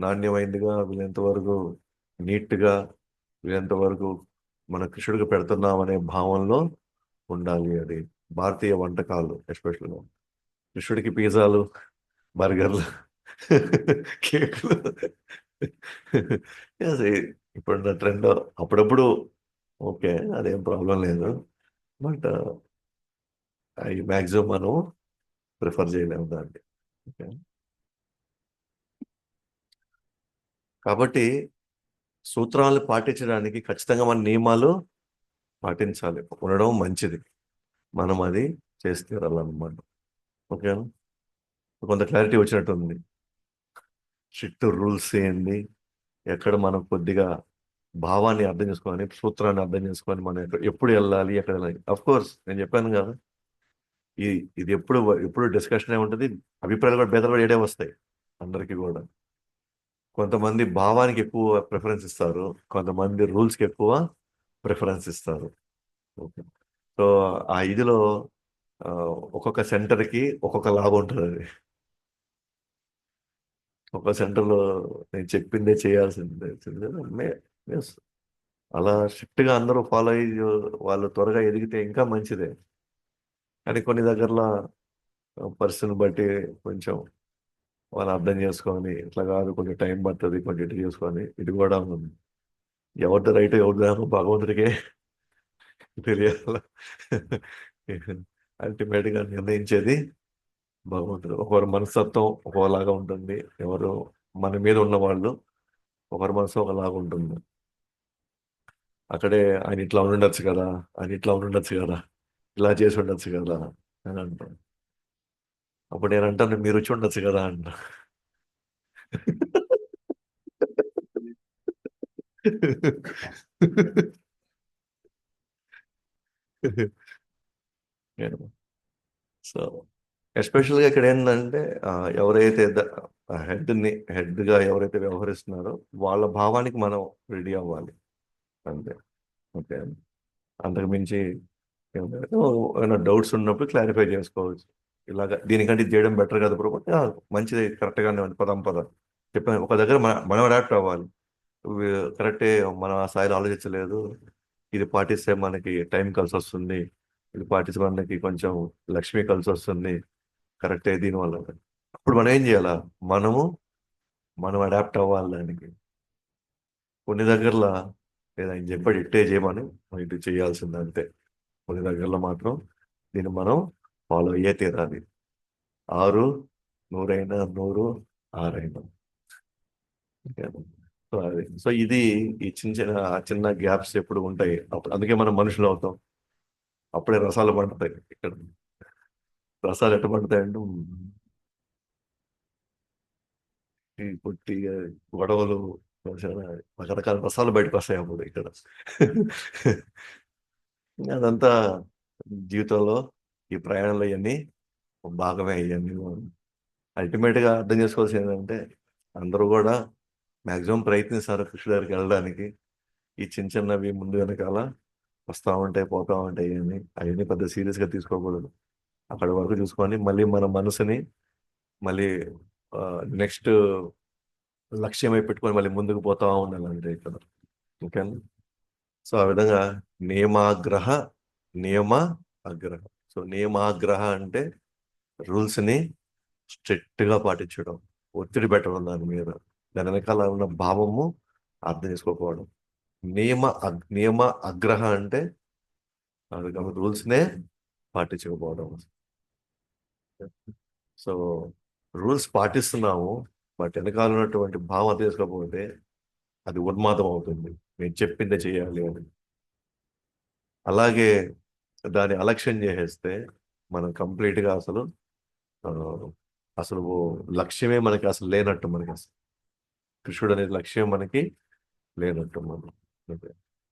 నాణ్యమైనదిగా, వీలైనంత వరకు నీట్గా, వీలైనంత వరకు మన కృష్ణుడికి పెడుతున్నాం అనే భావనలో ఉండాలి. అది భారతీయ వంటకాలు ఎస్పెషల్గా కృష్ణుడికి పిజ్జాలు, బర్గర్లు, కేకులు. Yes, ఇప్పుడున్న ట్రెండ్ అప్పుడప్పుడు ఓకే, అదేం ప్రాబ్లం లేదు. బట్ అవి మ్యాక్సిమం మనం ప్రిఫర్ చేయలేము దాన్ని. ఓకే, కాబట్టి సూత్రాలు పాటించడానికి ఖచ్చితంగా మన నియమాలు పాటించాలి, ఉండడం మంచిది. మనం అది చేసి తీరాలన్నమాట. ఓకేనా, కొంత క్లారిటీ వచ్చినట్టుంది. స్ట్రిక్ట్ రూల్స్ ఏంటి, ఎక్కడ మనం కొద్దిగా భావాన్ని అర్థం చేసుకొని, సూత్రాన్ని అర్థం చేసుకొని మనం ఎప్పుడు వెళ్ళాలి, ఎక్కడ వెళ్ళాలి. అఫ్ కోర్స్ నేను చెప్పాను కదా, ఈ ఇది ఎప్పుడు ఎప్పుడు డిస్కషన్ ఉంటుంది, అభిప్రాయాలు కూడా భేదాలు కూడా ఏడే వస్తాయి అందరికీ కూడా. కొంతమంది భావానికి ఎక్కువ ప్రిఫరెన్స్ ఇస్తారు, కొంతమంది రూల్స్కి ఎక్కువ ప్రిఫరెన్స్ ఇస్తారు. ఓకే, సో ఆ ఇదిలో ఆ, ఒక్కొక్క సెంటర్కి ఒక్కొక్క లాభం ఉంటుంది అది. ఒక సెంటర్లో నేను చెప్పిందే చేయాల్సిందే. Yes, అలా స్ట్రిక్ట్గా అందరూ ఫాలో అయ్యి వాళ్ళు త్వరగా ఎదిగితే ఇంకా మంచిదే. కానీ కొన్ని దగ్గరలో పరిస్థితిని బట్టి కొంచెం వాళ్ళు అర్థం చేసుకొని ఇట్లా కాదు, కొంచెం టైం పడుతుంది, కొంచెం ఇటు చేసుకొని ఇటు కూడా ఉంది. ఎవరిది రైట్ ఎవరిది రాంగ్ భగవంతుడికే తెలియాల. అల్టిమేట్గా నిర్ణయించేది భగవంతుడు. ఒకరి మనస్తత్వం ఒకలాగా ఉంటుంది, ఎవరు మన మీద ఉన్న వాళ్ళు ఒకరి మనసు ఒకలాగా ఉంటుంది. అక్కడే ఆయన ఇట్లా ఉండొచ్చు కదా, ఆయన ఇట్లా ఉండొచ్చు కదా, ఇలా చేసి ఉండొచ్చు కదా అని అంటాను. అప్పుడు నేను అంటాను మీరు వచ్చి ఉండొచ్చు కదా అంట. సో ఎస్పెషల్గా ఇక్కడ ఏంటంటే ఎవరైతే హెడ్గా ఎవరైతే వ్యవహరిస్తున్నారో వాళ్ళ భావానికి మనం రెడీ అవ్వాలి అంతే. ఓకే, అంతకు మించి ఏమైనా డౌట్స్ ఉన్నప్పుడు క్లారిఫై చేసుకోవచ్చు. ఇలాగ దీనికంటే ఇది చేయడం బెటర్ కదా బ్రో అంటే, మంచిది, కరెక్ట్గానే ఉంది, పదం చెప్పాను. ఒక దగ్గర మనం అడాప్ట్ అవ్వాలి. కరెక్టే, మనం ఆ స్థాయిలో ఆలోచించలేదు, ఇది పాటిస్తే మనకి టైం కలిసి వస్తుంది, ఇది పాటిస్తే మనకి కొంచెం లక్ష్మి కలిసి వస్తుంది, కరెక్టే దీనివల్ల. అప్పుడు మనం ఏం చేయాలా? మనము మనం అడాప్ట్ అవ్వాలి దానికి. కొన్ని దగ్గరలో లేదా ఆయన చెప్పాడు ఇట్టే చేయమని మనం ఇటు చేయాల్సింది అంతే. కొన్ని దగ్గరలో మాత్రం దీన్ని మనం ఫాలో అయ్యే తీరాలి. 6 100 100 6 సో అది, సో ఇది ఈ చిన్న చిన్న చిన్న గ్యాప్స్ ఎప్పుడు ఉంటాయి. అందుకే మనం మనుషులు అవుతాం. అప్పుడే రసాలు పండుతాయి ఇక్కడ. రసాలు ఎట్ట పండుతాయంటే ఈ పుట్టి గొడవలు, చాలా రకరకాల రసాలు బయటకు వస్తాయి అప్పుడు ఇక్కడ. అదంతా జీవితంలో, ఈ ప్రయాణంలో ఇవన్నీ భాగమే. ఇవన్నీ అల్టిమేట్ గా అర్థం చేసుకోవాల్సింది ఏంటంటే అందరూ కూడా మాక్సిమం ప్రయత్నిస్తారు కృష్ణ దగ్గరికి వెళ్ళడానికి. ఈ చిన్న చిన్నవి ముందు వెనకాల వస్తూ ఉంటాయి, పోతా ఉంటాయి. అవన్నీ పెద్ద సీరియస్ గా తీసుకోకూడదు. అక్కడి వరకు చూసుకొని మళ్ళీ మన మనసుని మళ్ళీ నెక్స్ట్ లక్ష్యమై పెట్టుకొని మళ్ళీ ముందుకు పోతా ఉండాలంటే ఇక్కడ. ఓకేనా? సో ఆ విధంగా నియమాగ్రహ, నియమ అగ్రహ. సో నియమాగ్రహ అంటే రూల్స్ ని స్ట్రిక్ట్ గా పాటించడం, ఒత్తిడి పెట్టడం దాని మీద, దాని వెనకాల ఉన్న భావము అర్థం చేసుకోకపోవడం. నియమ అగ్రహ అంటే అది రూల్స్ నే పాటించకపోవడం. సో రూల్స్ పాటిస్తున్నాము, బట్ వెనకాల ఉన్నటువంటి భావం అర్థం చేసుకోకపోతే అది ఉన్మాదం అవుతుంది. నేను చెప్పిందే చేయాలి అని. అలాగే దాన్ని అలక్ష్యం చేసేస్తే మనం కంప్లీట్ గా అసలు ఆ, అసలు లక్ష్యమే మనకి అసలు లేనట్టు. మనకి అసలు కృష్ణుడు అనే లక్ష్యం మనకి లేనట్టు మనం.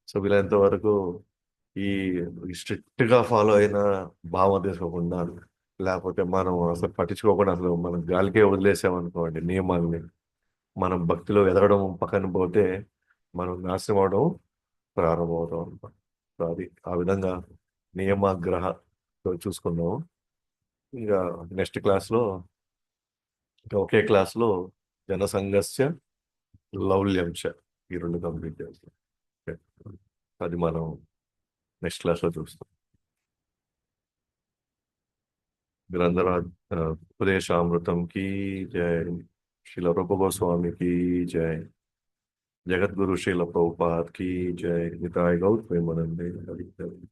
సో వీలైనంత వరకు ఈ స్ట్రిక్ట్ గా ఫాలో అయిన భావం తీసుకోకుండా, లేకపోతే మనం అసలు పట్టించుకోకుండా అసలు మనం గాలికే వదిలేసామనుకోండి నియమాల్ని, మనం భక్తిలో ఎదగడం పక్కన పోతే మనం నాశనం అవడం ప్రారంభమవుతాం అనమాట. సో అది ఆ విధంగా నియమాగ్రహతో చూసుకుందాము. ఇంకా నెక్స్ట్ క్లాస్లో, ఇంకా ఒకే క్లాస్లో జనసంఘస్య లౌల్యంశ, ఈ రెండు కంప్లీట్ చేస్తాం. ఓకే. అది మనం నెక్స్ట్ క్లాస్లో చూస్తాం. గ్రంథరాజ్ ఉపదేశామృతం की जय, श्रील रूप गोस्वामी की जय, जगत गुरु श्रील प्रभुपाद की जय, निताय गौर प्रेमानंदे हरि हरि।